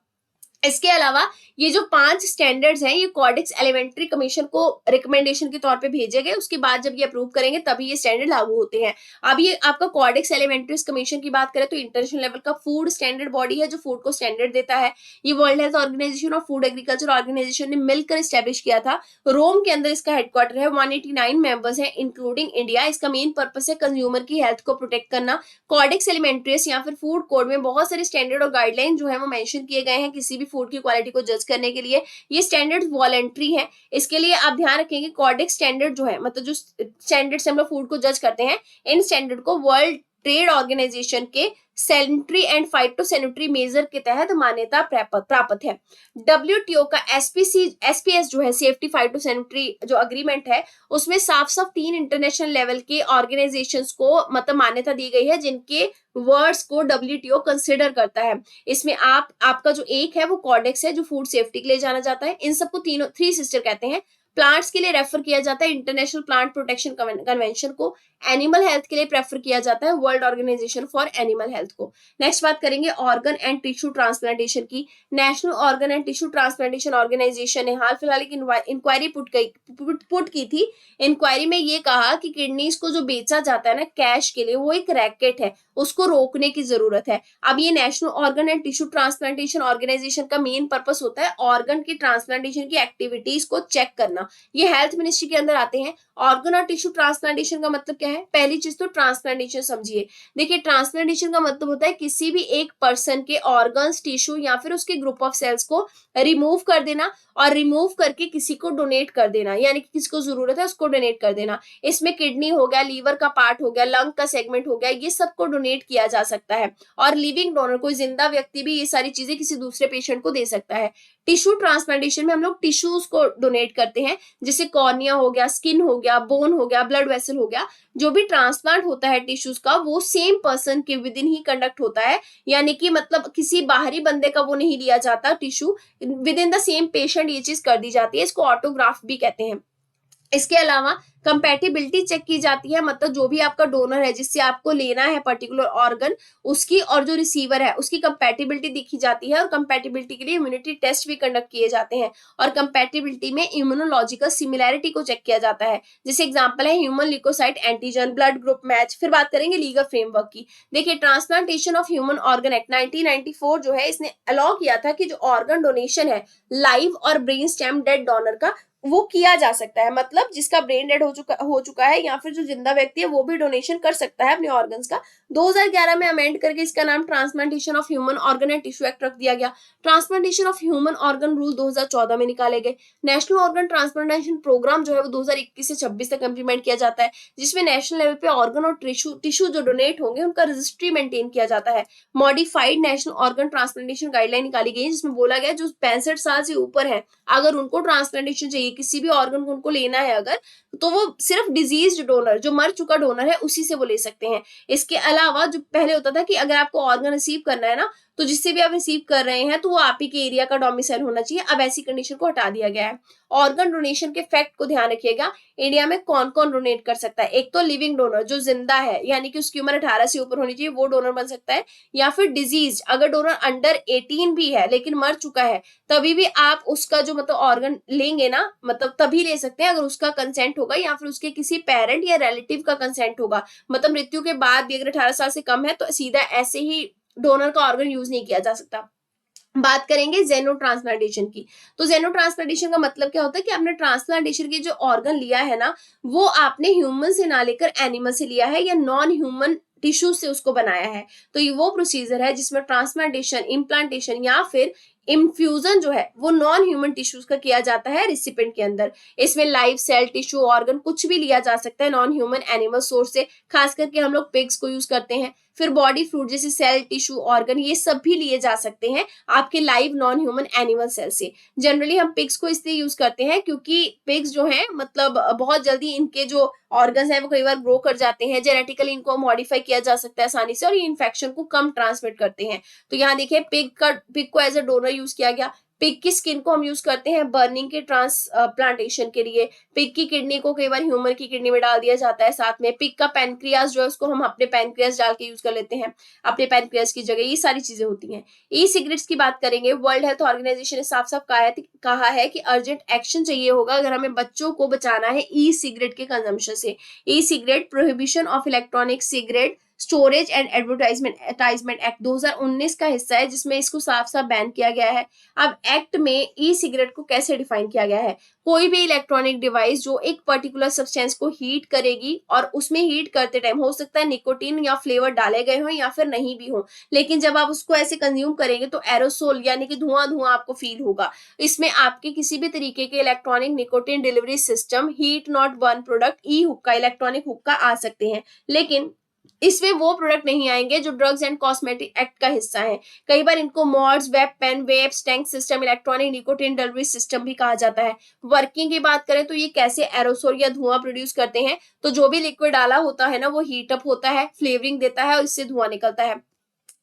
इसके अलावा ये जो 5 स्टैंडर्ड्स हैं ये कॉडेक्स एलिमेंट्री कमीशन को रिकमेंडेशन के तौर पे भेजे गए, उसके बाद जब ये अप्रूव करेंगे तभी ये स्टैंडर्ड लागू होते हैं। अब ये आपका कॉडेक्स एलिमेंट्रीज कमीशन की बात करें तो इंटरनेशनल लेवल का फूड स्टैंडर्ड बॉडी है जो फूड को स्टैंडर्ड देता है। ये वर्ल्ड हेल्थ ऑर्गेनाइजेशन और फूड एग्रीकल्चर ऑर्गेनाइजेशन ने मिलकर स्टैब्लिश किया था। रोम के अंदर इसका हेडक्वार्टर है। 189 मेंबर्स हैं इंक्लूडिंग इंडिया। इसका मेन पर्पस है कंज्यूमर की हेल्थ को प्रोटेक्ट करना। कॉडेक्स एलिमेंट्रीज या फिर फूड कोड में बहुत सारे स्टैंडर्ड और गाइडलाइन जो है वो मेंशन किए गए हैं किसी भी फूड की क्वालिटी को जज करने के लिए। ये स्टैंडर्ड्स वॉलंटरी है, इसके लिए आप ध्यान रखेंगे कॉडेक्स स्टैंडर्ड जो है मतलब जो स्टैंडर्ड से हम लोग फूड को जज करते हैं इन स्टैंडर्ड को वर्ल्ड ट्रेड ऑर्गेनाइजेशन के सैनिटरी एंड फाइटोसैनिटरी मेजर के तहत मान्यता प्राप्त है। WTO का SPS जो है सेफ्टी फाइटोसैनिटरी जो अग्रीमेंट है उसमें साफ साफ 3 इंटरनेशनल लेवल के ऑर्गेनाइजेशंस को मतलब मान्यता दी गई है जिनके वर्ड्स को WTO कंसिडर करता है। इसमें आपका जो एक है वो कॉडेक्स है जो फूड सेफ्टी के लिए जाना जाता है। इन सबको 3 सिस्टर कहते हैं। प्लांट्स के लिए रेफर किया जाता है इंटरनेशनल प्लांट प्रोटेक्शन कन्वेंशन को, एनिमल हेल्थ के लिए प्रेफर किया जाता है world organisation for animal health को। नेक्स्ट बात करेंगे ऑर्गन एंड टिश्यू ट्रांसप्लांटेशन की। National organ and tissue transplantation organisation ने हाल फिलहाल एक इंक्वायरी पुट की थी। इंक्वायरी में ये कहा कि किडनीज को जो बेचा जाता है ना कैश के लिए, वो एक रैकेट है, उसको रोकने की जरूरत है। अब ये national organ and tissue transplantation organisation का मेन पर्पस होता है ऑर्गन की ट्रांसप्लांटेशन की एक्टिविटीज को चेक करना। ये हेल्थ मिनिस्ट्री के अंदर आते हैं। ऑर्गन और टिश्यू ट्रांसप्लांटेशन का मतलब क्या है? पहली चीज तो ट्रांसप्लांटेशन समझिए। देखिए ट्रांसप्लांटेशन का मतलब होता है किसी भी एक पर्सन के ऑर्गन्स, टिश्यू या फिर उसके ग्रुप ऑफ सेल्स को रिमूव कर देना और रिमूव करके किसी को डोनेट कर देना, यानी कि किसी को जरूरत है उसको डोनेट कर देना। इसमें किडनी हो गया, लीवर का पार्ट हो गया, लंग का सेगमेंट हो गया, ये सबको डोनेट किया जा सकता है। और लिविंग डोनर, कोई जिंदा व्यक्ति भी ये सारी चीजें किसी दूसरे पेशेंट को दे सकता है। टिश्यू ट्रांसप्लांटेशन में हम लोग टिश्यूज को डोनेट करते हैं, जैसे कॉर्निया हो गया, स्किन हो गया, बोन हो गया, ब्लड वेसल हो गया। जो भी ट्रांसप्लांट होता है टिश्यूज का, वो सेम पर्सन के विद इन ही कंडक्ट होता है, यानी कि मतलब किसी बाहरी बंदे का वो नहीं लिया जाता tissue, with in the same patient ये चीज कर दी जाती है। इसको ऑटोग्राफ्ट भी कहते हैं। इसके अलावा कंपैटिबिलिटी चेक की जाती है, मतलब जो भी आपका डोनर है जिससे आपको लेना है पर्टिकुलर ऑर्गन, उसकी और जो रिसीवर है उसकी कंपैटिबिलिटी देखी जाती है। और कंपैटिबिलिटी के लिए इम्यूनिटी टेस्ट भी कंडक्ट किए जाते हैं। और कंपैटिबिलिटी में इम्यूनोलॉजिकल सिमिलैरिटी को चेक किया जाता है। जैसे एग्जांपल है human leukocyte antigen, blood group match. फिर बात करेंगे लीगल फ्रेमवर्क की। देखिए transplantation of human organ act 1994 जो है, इसने अलाउ किया था कि जो ऑर्गन डोनेशन है लाइव और ब्रेन स्टेम डेड डोनर का, वो किया जा सकता है। मतलब जिसका ब्रेन डेड हो चुका है या फिर जो जिंदा व्यक्ति है वो भी डोनेशन कर सकता है अपने ऑर्गन्स का। 2011 में अमेंड करके इसका नाम transplantation of human organ and tissue act रख दिया गया। Transplantation of human organ rule 2014 में निकाले गए। नेशनल ऑर्गन ट्रांसप्लांटेशन प्रोग्राम जो है वो 2021 से 26 तक इम्प्लीमेंट किया जाता है, जिसमें नेशनल लेवल पे ऑर्गन और टिश्यू जो डोनेट होंगे उनका रजिस्ट्री मेंटेन किया जाता है। Modified national organ transplantation guideline निकाली गई जिसमें बोला गया जो 65 साल से ऊपर है, अगर उनको ट्रांसप्लांटेशन चाहिए, किसी भी ऑर्गन को उनको लेना है अगर, तो वो सिर्फ डिजीज डोनर, जो मर चुका डोनर है, उसी से वो ले सकते हैं। इसके अलावा जो पहले होता था कि अगर आपको ऑर्गन रिसीव करना है ना, तो जिससे भी आप रिसीव कर रहे हैं तो वो आप ही के एरिया का डोमिसाइल होना चाहिए। अब ऐसी कंडीशन को हटा दिया गया है। ऑर्गन डोनेशन के फैक्ट को ध्यान रखिएगा। इंडिया में कौन कौन डोनेट कर सकता है? एक तो लिविंग डोनर, जो जिंदा है यानी कि उसकी उम्र 18 से ऊपर होनी चाहिए, वो डोनर बन सकता है। या फिर डिजीज, अगर डोनर अंडर 18 भी है लेकिन मर चुका है, तभी भी आप उसका जो मतलब ऑर्गन लेंगे ना, मतलब तभी ले सकते हैं अगर उसका कंसेंट होगा या फिर उसके किसी पेरेंट या रिलेटिव का कंसेंट होगा। मतलब मृत्यु के बाद भी अगर 18 साल से कम है तो सीधा ऐसे ही डोनर का ऑर्गन यूज नहीं किया जा सकता। बात करेंगे जेनो ट्रांसप्लांटेशन की। तो जेनो ट्रांसप्लांटेशन का मतलब क्या होता है कि आपने ट्रांसप्लांटेशन की जो ऑर्गन लिया है ना, वो आपने ह्यूमन से ना लेकर एनिमल से लिया है या नॉन ह्यूमन टिश्यू से उसको बनाया है। तो ये वो प्रोसीजर है जिसमें ट्रांसप्लांटेशन, इम्प्लांटेशन या फिर इन्फ्यूजन जो है वो नॉन ह्यूमन टिश्यूज का किया जाता है रिसिपेंट के अंदर। इसमें लाइव सेल, टिश्यू, ऑर्गन कुछ भी लिया जा सकता है नॉन ह्यूमन एनिमल सोर्स से। खास करके हम लोग पिग्स को यूज करते हैं। फिर बॉडी फ्लूइड जैसे सेल, टिश्यू, ऑर्गन ये सब भी लिए जा सकते हैं आपके live non human animal cell से। जनरली हम पिग्स को इसलिए यूज करते हैं क्योंकि पिग्स जो है मतलब बहुत जल्दी इनके जो ऑर्गन्स हैं वो कई बार ग्रो कर जाते हैं, जेनेटिकली इनको मॉडिफाई किया जा सकता है आसानी से और ये इन्फेक्शन को कम ट्रांसमिट करते हैं। तो यहाँ देखिए पिग को एज अ डोनर यूज किया गया। पिग की स्किन को हम यूज करते हैं बर्निंग के ट्रांसप्लांटेशन के लिए। पिग की किडनी को कई बार ह्यूमन की किडनी में डाल दिया जाता है साथ में। पिग का पैनक्रियास जो है उसको हम अपने पैनक्रियास डाल के यूज कर लेते हैं अपने पैनक्रियास की जगह। ये सारी चीजें होती हैं। ई सिगरेट्स की बात करेंगे। वर्ल्ड हेल्थ ऑर्गेनाइजेशन ने साफ साफ कहा है कि अर्जेंट एक्शन चाहिए होगा अगर हमें बच्चों को बचाना है ई सिगरेट के कंजम्पशन से। E cigarette prohibition of electronic cigarette storage and advertisement act 2019 का हिस्सा है, जिसमें इसको साफ साफ बैन किया गया है। अब एक्ट में ई सिगरेट को कैसे डिफाइन किया गया है? कोई भी इलेक्ट्रॉनिक डिवाइस जो एक पर्टिकुलर सब्सटेंस को हीट करेगी और उसमें हीट करते टाइम हो सकता है निकोटीन या फ्लेवर डाले गए हो या फिर नहीं भी हो, लेकिन जब आप उसको ऐसे कंज्यूम करेंगे तो एरोसोल यानी कि धुआं धुआं आपको फील होगा। इसमें आपके किसी भी तरीके के electronic nicotine delivery system, heat not burn product, E hookah, electronic हुक्का आ सकते हैं, लेकिन इसमें वो प्रोडक्ट नहीं आएंगे जो ड्रग्स एंड कॉस्मेटिक एक्ट का हिस्सा है। कई बार इनको mods, vape pen, vapes, tank system, electronic nicotine delivery system भी कहा जाता है। वर्किंग की बात करें तो ये कैसे एरोसोल या धुआं प्रोड्यूस करते हैं? तो जो भी लिक्विड डाला होता है ना वो हीट अप होता है, फ्लेवरिंग देता है और इससे धुआं निकलता है।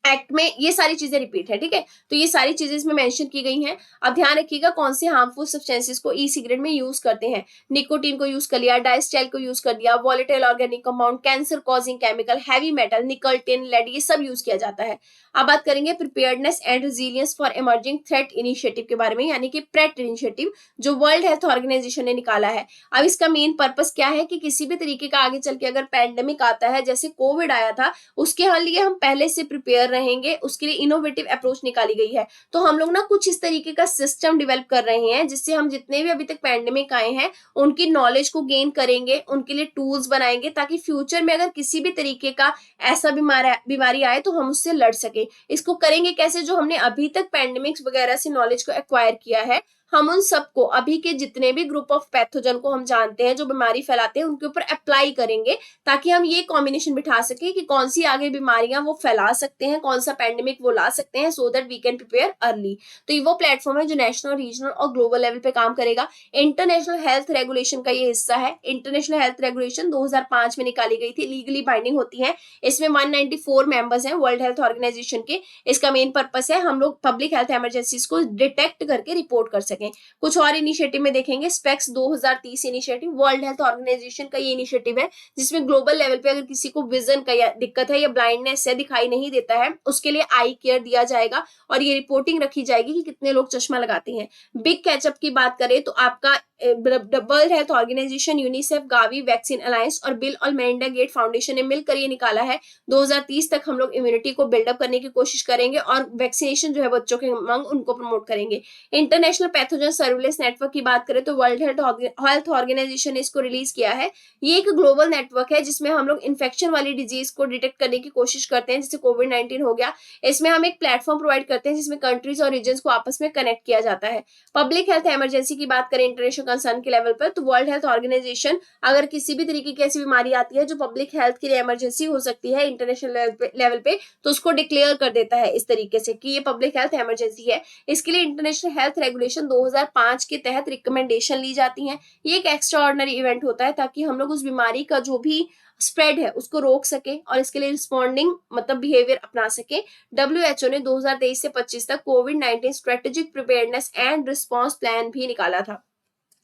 एक्ट में ये सारी चीजें रिपीट है, ठीक है। तो ये सारी चीजें इसमें मेंशन की गई हैं। अब ध्यान रखिएगा कौन से हार्मफुल सब्सटेंसेस को ई सिगरेट में यूज करते हैं। निकोटीन को यूज कर लिया, डाइस्टाइल को यूज कर दिया, volatile organic compound, cancer causing chemical, heavy metal, निकल, टिन, लेड, ये सब यूज किया जाता है। अब बात करेंगे preparedness and resilience for emerging threat initiative के बारे में, यानी कि प्रेट इनिशिएटिव जो वर्ल्ड हेल्थ ऑर्गेनाइजेशन ने निकाला है। अब इसका मेन पर्पस क्या है कि किसी भी तरीके का आगे चल के अगर पैंडेमिक आता है, जैसे कोविड आया था, उसके लिए हम पहले से प्रिपेयर रहेंगे, उसके लिए इनोवेटिव अप्रोच निकाली गई है। तो हम लोग ना कुछ इस तरीके का सिस्टम डेवलप कर रहे हैं जिससे हम जितने भी अभी तक पैंडेमिक आए हैं उनकी नॉलेज को गेन करेंगे, उनके लिए टूल्स बनाएंगे, ताकि फ्यूचर में अगर किसी भी तरीके का ऐसा बीमारी आए तो हम उससे लड़ सके। इसको करेंगे कैसे? जो हमने अभी तक पैंडेमिक्स वगैरह से नॉलेज को एक्वायर किया है, हम उन सबको, अभी के जितने भी ग्रुप ऑफ पैथोजन को हम जानते हैं जो बीमारी फैलाते हैं, उनके ऊपर अप्लाई करेंगे, ताकि हम ये कॉम्बिनेशन बिठा सके कि कौन सी आगे बीमारियां वो फैला सकते हैं, कौन सा पैंडेमिक वो ला सकते हैं, so that we can prepare early. तो ये वो प्लेटफॉर्म है जो नेशनल, रीजनल और ग्लोबल लेवल पे काम करेगा। इंटरनेशनल हेल्थ रेगुलेशन का ये हिस्सा है। इंटरनेशनल हेल्थ रेगुलेशन 2005 में निकाली गई थी, लीगली बाइंडिंग होती है। इसमें 194 मेंबर्स हैं वर्ल्ड हेल्थ ऑर्गेनाइजेशन के। इसका मेन पर्पस है हम लोग पब्लिक हेल्थ इमरजेंसीज को डिटेक्ट करके रिपोर्ट कर सकें। कुछ और इनिशिएटिव में देखेंगे, specs 2030 initiative, World health Organization का ये इनिशिएटिव है जिसमें ग्लोबल लेवल पे अगर किसी को विजन का दिक्कत है या ब्लाइंडनेस है, दिखाई नहीं देता है, उसके लिए आई केयर दिया जाएगा और ये रिपोर्टिंग रखी जाएगी कि कितने लोग चश्मा लगाते हैं। बिग कैचअप की बात करें तो आपका World health Organization, UNICEF, Gavi, vaccine alliance और बिल और मेलिंडा गेट फाउंडेशन ने मिलकर ये निकाला है 2030 तक हम लोग इम्यूनिटी को बिल्डअप करने की कोशिश करेंगे और वैक्सीनेशन जो है बच्चों के मांग उनको प्रमोट करेंगे। इंटरनेशनल पैथोजन सर्विलेंस नेटवर्क की बात करें तो वर्ल्ड हेल्थ ऑर्गेनाइजेशन ने इसको रिलीज किया है। ये एक ग्लोबल नेटवर्क है जिसमें हम लोग इन्फेक्शन वाली डिजीज को डिटेक्ट करने की कोशिश करते हैं, जैसे कोविड-19 हो गया। इसमें हम एक प्लेटफॉर्म प्रोवाइड करते हैं जिसमें कंट्रीज और रीजन को आपस में कनेक्ट किया जाता है। पब्लिक हेल्थ इमरजेंसी की बात करें इंटरनेशनल कंसर्न के लेवल पर, तो वर्ल्ड हेल्थ ऑर्गेनाइजेशन अगर किसी भी तरीके की ऐसी बीमारी आती है जो पब्लिक हेल्थ के लिए इमरजेंसी हो सकती है इंटरनेशनल लेवल पे, तो उसको डिक्लेयर कर देता है इस तरीके से कि ये पब्लिक हेल्थ इमरजेंसी है। इसके लिए इंटरनेशनल हेल्थ रेगुलेशन 2005 के तहत रिकमेंडेशन ली जाती है। ये एक एक्स्ट्रा ऑर्डिनरी इवेंट होता है ताकि हम लोग उस बीमारी का जो भी स्प्रेड है उसको रोक सके और इसके लिए रिस्पॉन्डिंग मतलब बिहेवियर अपना सके। WHO ने 2023 से 25 तक कोविड-19 strategic preparedness and response plan भी निकाला था।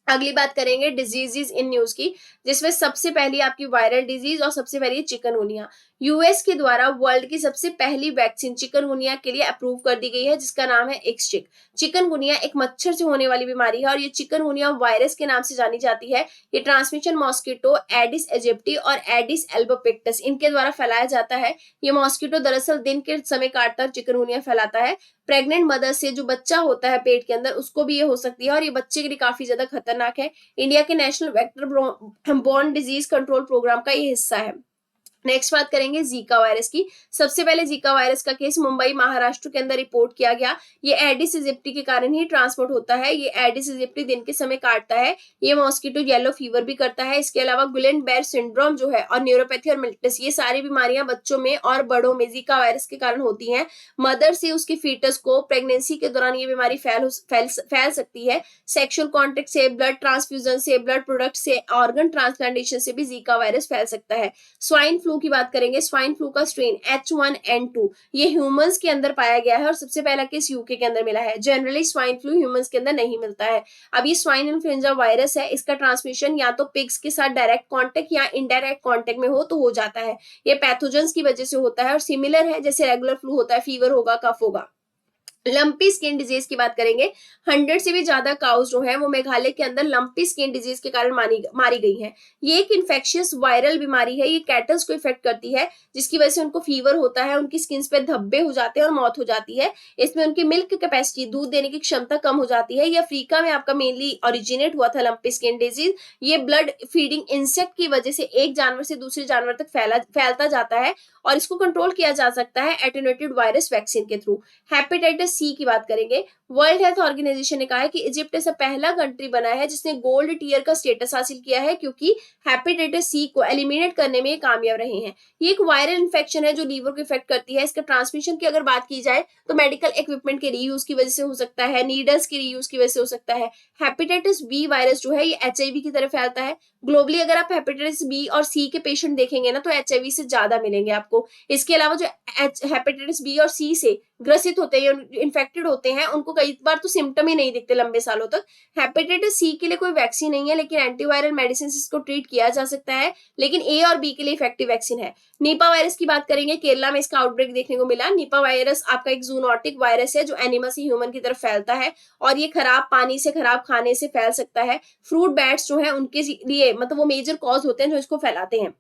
अगली बात करेंगे डिजीजेस इन न्यूज की, जिसमें सबसे पहली आपकी वायरल डिजीज और सबसे पहली चिकनगुनिया। यूएस के द्वारा वर्ल्ड की सबसे पहली वैक्सीन चिकनगुनिया के लिए अप्रूव कर दी गई है जिसका नाम है इक्सचिक। चिकनगुनिया एक मच्छर से होने वाली बीमारी है और ये चिकनगुनिया वायरस के नाम से जानी जाती है। ये ट्रांसमिशन मॉस्किटो एडिस एजिप्टी और एडिस एल्बोपिक्टस इनके द्वारा फैलाया जाता है। ये मॉस्किटो दरअसल दिन के समय काटकर चिकनगुनिया फैलाता है। प्रेग्नेंट मदर से जो बच्चा होता है पेट के अंदर उसको भी ये हो सकती है और ये बच्चे के लिए काफी ज्यादा खतरनाक है। इंडिया के National Vector Borne Disease Control Programme का ये हिस्सा है। नेक्स्ट बात करेंगे जीका वायरस की। सबसे पहले जीका वायरस का केस मुंबई महाराष्ट्र के अंदर रिपोर्ट किया गया। ये एडिस इजिप्टी के कारण ही ट्रांसपोर्ट होता है। ये एडिस इजिप्टी दिन के समय काटता है। ये मॉस्किटो येलो फीवर भी करता है। इसके अलावा गुलेन बेयर सिंड्रोम जो है और न्यूरोपैथी और मिल्टस, ये सारी बीमारियां बच्चों में और बड़ों में जीका वायरस के कारण होती हैं। मदर से उसके फीटस को प्रेगनेंसी के दौरान ये बीमारी फैल सकती है। सेक्सुअल कॉन्टेक्ट से, ब्लड ट्रांसफ्यूजन से, ब्लड प्रोडक्ट से, ऑर्गन ट्रांसप्लांटेशन से भी जीका वायरस फैल सकता है। स्वाइन फ्लू की बात करेंगे। स्वाइन फ्लू का स्ट्रेन H1N2 ये ह्यूमंस के अंदर पाया गया है और सबसे पहला केस यूके के अंदर मिला है। जनरली स्वाइन फ्लू ह्यूमंस के अंदर नहीं मिलता है। अब ये स्वाइन इन्फ्लुएंजा वायरस है, इसका ट्रांसमिशन या तो पिग्स के साथ डायरेक्ट कांटेक्ट या इनडायरेक्ट कांटेक्ट में हो तो हो जाता है। ये पैथोजेंस की वजह से होता है और सिमिलर है जैसे रेगुलर फ्लू होता है, फीवर होगा, कफ होगा। लंपी स्किन डिजीज की बात करेंगे। 100 से भी ज्यादा काउज जो है वो मेघालय के अंदर लंपी स्किन डिजीज के कारण मारी गई हैं। ये एक इन्फेक्शियस वायरल बीमारी है। ये कैटल्स को इफेक्ट करती है जिसकी वजह से उनको फीवर होता है, उनकी स्किन पे धब्बे हो जाते हैं और मौत हो जाती है। इसमें उनकी मिल्क कैपेसिटी, दूध देने की क्षमता कम हो जाती है। ये अफ्रीका में आपका मेनली ओरिजिनेट हुआ था लंपी स्किन डिजीज। ये ब्लड फीडिंग इंसेक्ट की वजह से एक जानवर से दूसरे जानवर तक फैलता जाता है और इसको कंट्रोल किया जा सकता है एटेन्यूएटेड वायरस वैक्सीन के थ्रू। हेपेटाइटिस सी की बात करेंगे। वर्ल्ड हेल्थ ऑर्गेनाइजेशन ने कहा है कि इजिप्ट ऐसा पहला कंट्री बना है जिसने गोल्ड टियर का स्टेटस हासिल किया है, क्योंकि हेपेटाइटिस सी को एलिमिनेट करने में ये कामयाब रहे हैं। ये एक वायरल इन्फेक्शन है जो लीवर को इफेक्ट करती है। इसका ट्रांसमिशन की अगर बात की जाए तो मेडिकल इक्विपमेंट के रीयूज की वजह से हो सकता है, नीडल्स के रीयूज की वजह से हो सकता है। हेपेटाइटिस बी वायरस जो है ये एचआईवी की तरह फैलता है। ग्लोबली अगर आप हेपेटाइटिस बी और सी के पेशेंट देखेंगे ना तो एचआईवी से ज्यादा मिलेंगे आपको। इसके अलावा जो हेपेटाइटिस बी और सी से ग्रसित होते हैं, इन्फेक्टेड होते हैं, उनको कई बार तो सिम्टम ही नहीं दिखते लंबे सालों तक। हेपेटाइटिस सी के लिए कोई वैक्सीन नहीं है, लेकिन एंटीवायरल मेडिसिन इसको ट्रीट किया जा सकता है, लेकिन ए और बी के लिए इफेक्टिव वैक्सीन है। निपा वायरस की बात करेंगे, केरला में इसका आउटब्रेक देखने को मिला। निपा वायरस आपका एक जूनोटिक वायरस है जो एनिमल से ह्यूमन की तरफ फैलता है, और ये खराब पानी से, खराब खाने से फैल सकता है। फ्रूट बैट्स जो है उनके लिए मतलब वो मेजर कॉज होते हैं जो इसको फैलाते हैं।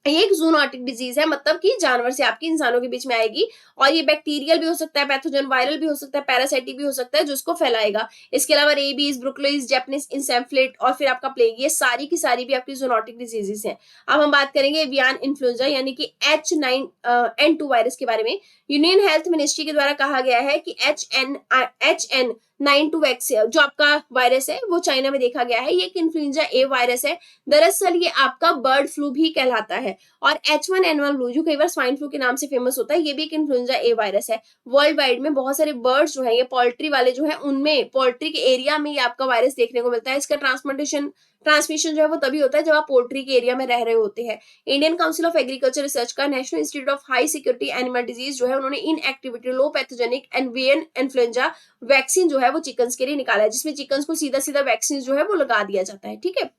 एक जूनोटिक डिजीज है, मतलब कि जानवर से आपकी इंसानों के बीच में आएगी, और ये बैक्टीरियल भी हो सकता है, पैथोजन वायरल भी हो सकता है, पैरासाइटिक भी हो सकता है जो इसको फैलाएगा। इसके अलावा रेबीज, ब्रुकलोइज, जैपनीज इंसेफ्लेट और फिर आपका प्लेग, ये सारी की सारी भी आपकी जूनोटिक डिजीजेस हैं। अब हम बात करेंगे एवियन इन्फ्लुएंजा यानी कि H9N2 वायरस के बारे में। यूनियन हेल्थ मिनिस्ट्री के द्वारा कहा गया है कि HN92 वैक्सीन जो आपका वायरस है वो चाइना में देखा गया है। ये एक इन्फ्लुएंजा ए वायरस है। दरअसल ये आपका बर्ड फ्लू भी कहलाता है, और H1N1 फ्लू जो कई बार स्वाइन फ्लू के नाम से फेमस होता है, ये भी एक इन्फ्लुएंजा ए वायरस है। वर्ल्ड वाइड में बहुत सारे बर्ड्स जो है, ये पोल्ट्री वाले जो है, उनमें पोल्ट्री के एरिया में ये आपका वायरस देखने को मिलता है। इसका ट्रांसमिशन जो है वो तभी होता है जब आप पोल्ट्री के एरिया में रह रहे होते हैं। Indian council of agriculture research का national institute of high security animal disease जो है, उन्होंने inactivated low pathogenic avian influenza vaccine जो है वो चिकन्स के लिए निकाला है, जिसमें चिकन्स को सीधा सीधा वैक्सीन जो है वो लगा दिया जाता है। ठीक है,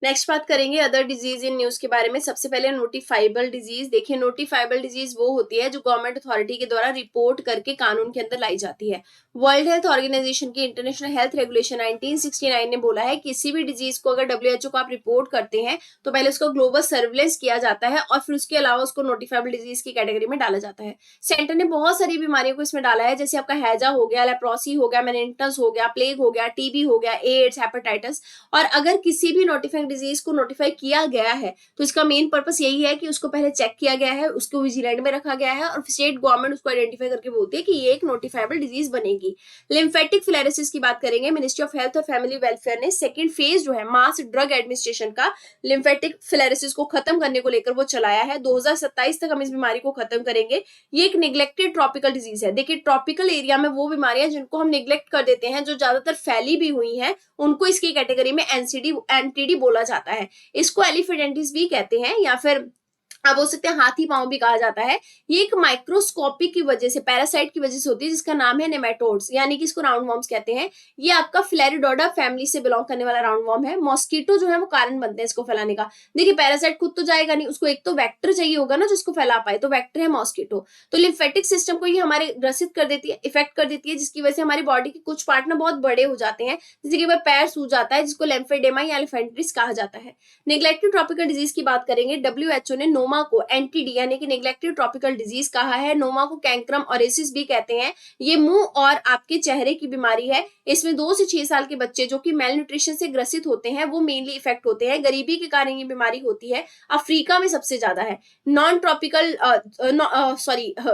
नेक्स्ट बात करेंगे अदर डिजीज इन न्यूज के बारे में। सबसे पहले नोटिफाइबल डिजीज। देखिए, नोटिफाइबल डिजीज वो होती है जो गवर्नमेंट अथॉरिटी के द्वारा रिपोर्ट करके कानून के अंदर लाई जाती है। वर्ल्ड हेल्थ ऑर्गेनाइजेशन की इंटरनेशनल हेल्थ रेगुलेशन 1969 ने बोला है किसी भी डिजीज को अगर WHO को आप रिपोर्ट करते हैं तो पहले उसका ग्लोबल सर्विलेंस किया जाता है, और फिर उसके अलावा उसको नोटिफाइबल डिजीज की कैटेगरी में डाला जाता है। सेंटर ने बहुत सारी बीमारियों को इसमें डाला है, जैसे आपका हैजा हो गया, लेप्रोसी हो गया, मेनिंगस हो गया, प्लेग हो गया, टीबी हो गया, एड्स, हेपेटाइटिस। और अगर किसी भी नोटिफाइड डिजीज को नोटिफाई किया गया है तो इसका मेन पर्पस यही है कि उसको पहले चेक किया गया है, उसको विजिलेंट में रखा गया है, और स्टेट गवर्नमेंट उसको आइडेंटिफाई करके बोलती है कि ये एक नोटिफाइबल डिजीज बनेगी। लिम्फेटिक फिलेरिसिस की बात करेंगे। मिनिस्ट्री ऑफ हेल्थ और फैमिली वेलफेयर ने सेकंड फेज जो है मास ड्रग एडमिनिस्ट्रेशन का लिम्फेटिक फिलेरिसिस को खत्म करने को लेकर वो चलाया है। 2027 तक हम इस बीमारी को खत्म करेंगे। ये एक निग्लेक्टेड ट्रॉपिकल डिजीज है। देखिए, ट्रॉपिकल एरिया में वो बीमारियां जिनको हम निग्लेक्ट कर देते हैं, जो ज्यादातर फैली भी हुई हैं, उनको इसकी कैटेगरी में एनटीडी बोला जाता है। इसको एलिफेडेंटिस भी कहते हैं, या फिर आप बोल सकते हैं हाथी पांव भी कहा जाता है। ये एक माइक्रोस्कोपिक की वजह से, पैरासाइट की वजह से होती है, जिसका नाम है नेमेटोड्स, यानी कि इसको राउंड वॉर्म्स कहते हैं। ये आपका फिलेरिडोडा फैमिली से बिलोंग करने वाला राउंड वॉर्म है। मॉस्किटो जो है वो कारण बनते हैं इसको फैलाने का। देखिए, पैरासाइट खुद तो जाएगा नहीं, उसको एक तो वेक्टर चाहिए होगा ना जिसको फैला पाए, तो वेक्टर है मॉस्किटो। तो लिम्फेटिक सिस्टम को ये हमारे ग्रसित कर देती है, इफेक्ट कर देती है, जिसकी वजह से हमारी बॉडी के कुछ पार्ट ना बहुत बड़े हो जाते हैं, जैसे कि पैर सूज जाता है, जिसको लिम्फेडेमा या एलिफेंट्रिस कहा जाता है। निग्लेक्टेड ट्रॉपिकल डिजीज की बात करेंगे। WHO ने नोमा को एनटीडी यानी कि निग्लेक्टेड ट्रॉपिकल डिजीज कहा है। नोमा को कैंक्रम ओरेसिस भी कहते हैं। ये मुंह और आपके चेहरे की बीमारी है। इसमें 2 से 6 साल के बच्चे जो कि मेल न्यूट्रिशन से ग्रसित होते हैं वो मेनली इफेक्ट होते हैं। गरीबी के कारण ये बीमारी होती है। अफ्रीका में सबसे ज्यादा है। Non tropical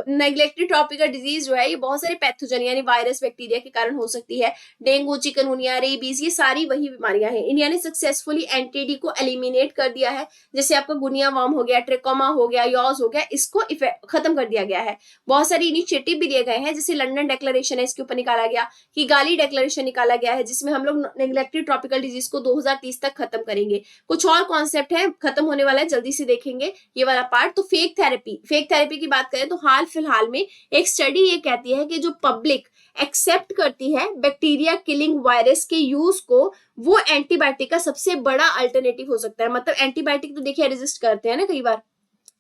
neglected tropical disease जो है ये बहुत सारे पैथोजन यानी वायरस, बैक्टीरिया के कारण हो सकती है। डेंगू, चिकनगुनिया, रेबीज, ये सारी वही बीमारियां हैं। इंडिया ने सक्सेसफुली एनटीडी को एलिमिनेट कर दिया है। जैसे आपका गुनिया वर्म हो गया, ट्रिकोमा हो गया, यॉज हो गया, इसको खत्म कर दिया गया है। बहुत सारे इनिशिएटिव भी लिए गए हैं, जैसे लंदन डिक्लेरेशन है इसके ऊपर निकाला गया, किगाली डिक्लेरेशन निकाला गया है, जिसमें हम लोग नेग्लेक्टेड ट्रॉपिकल डिजीज को 2030 तक खत्म करेंगे। कुछ और कॉन्सेप्ट है, खत्म होने वाला है, जल्दी से देखेंगे ये वाला पार्ट। तो फेक थेरेपी की बात करें तो हाल फिलहाल में एक स्टडी ये कहती है कि जो पब्लिक एक्सेप्ट करती है बैक्टीरिया किलिंग वायरस के यूज को, वो एंटीबायोटिक का सबसे बड़ा अल्टरनेटिव हो सकता है। मतलब एंटीबायोटिक तो देखिए रेजिस्ट करते हैं ना कई बार,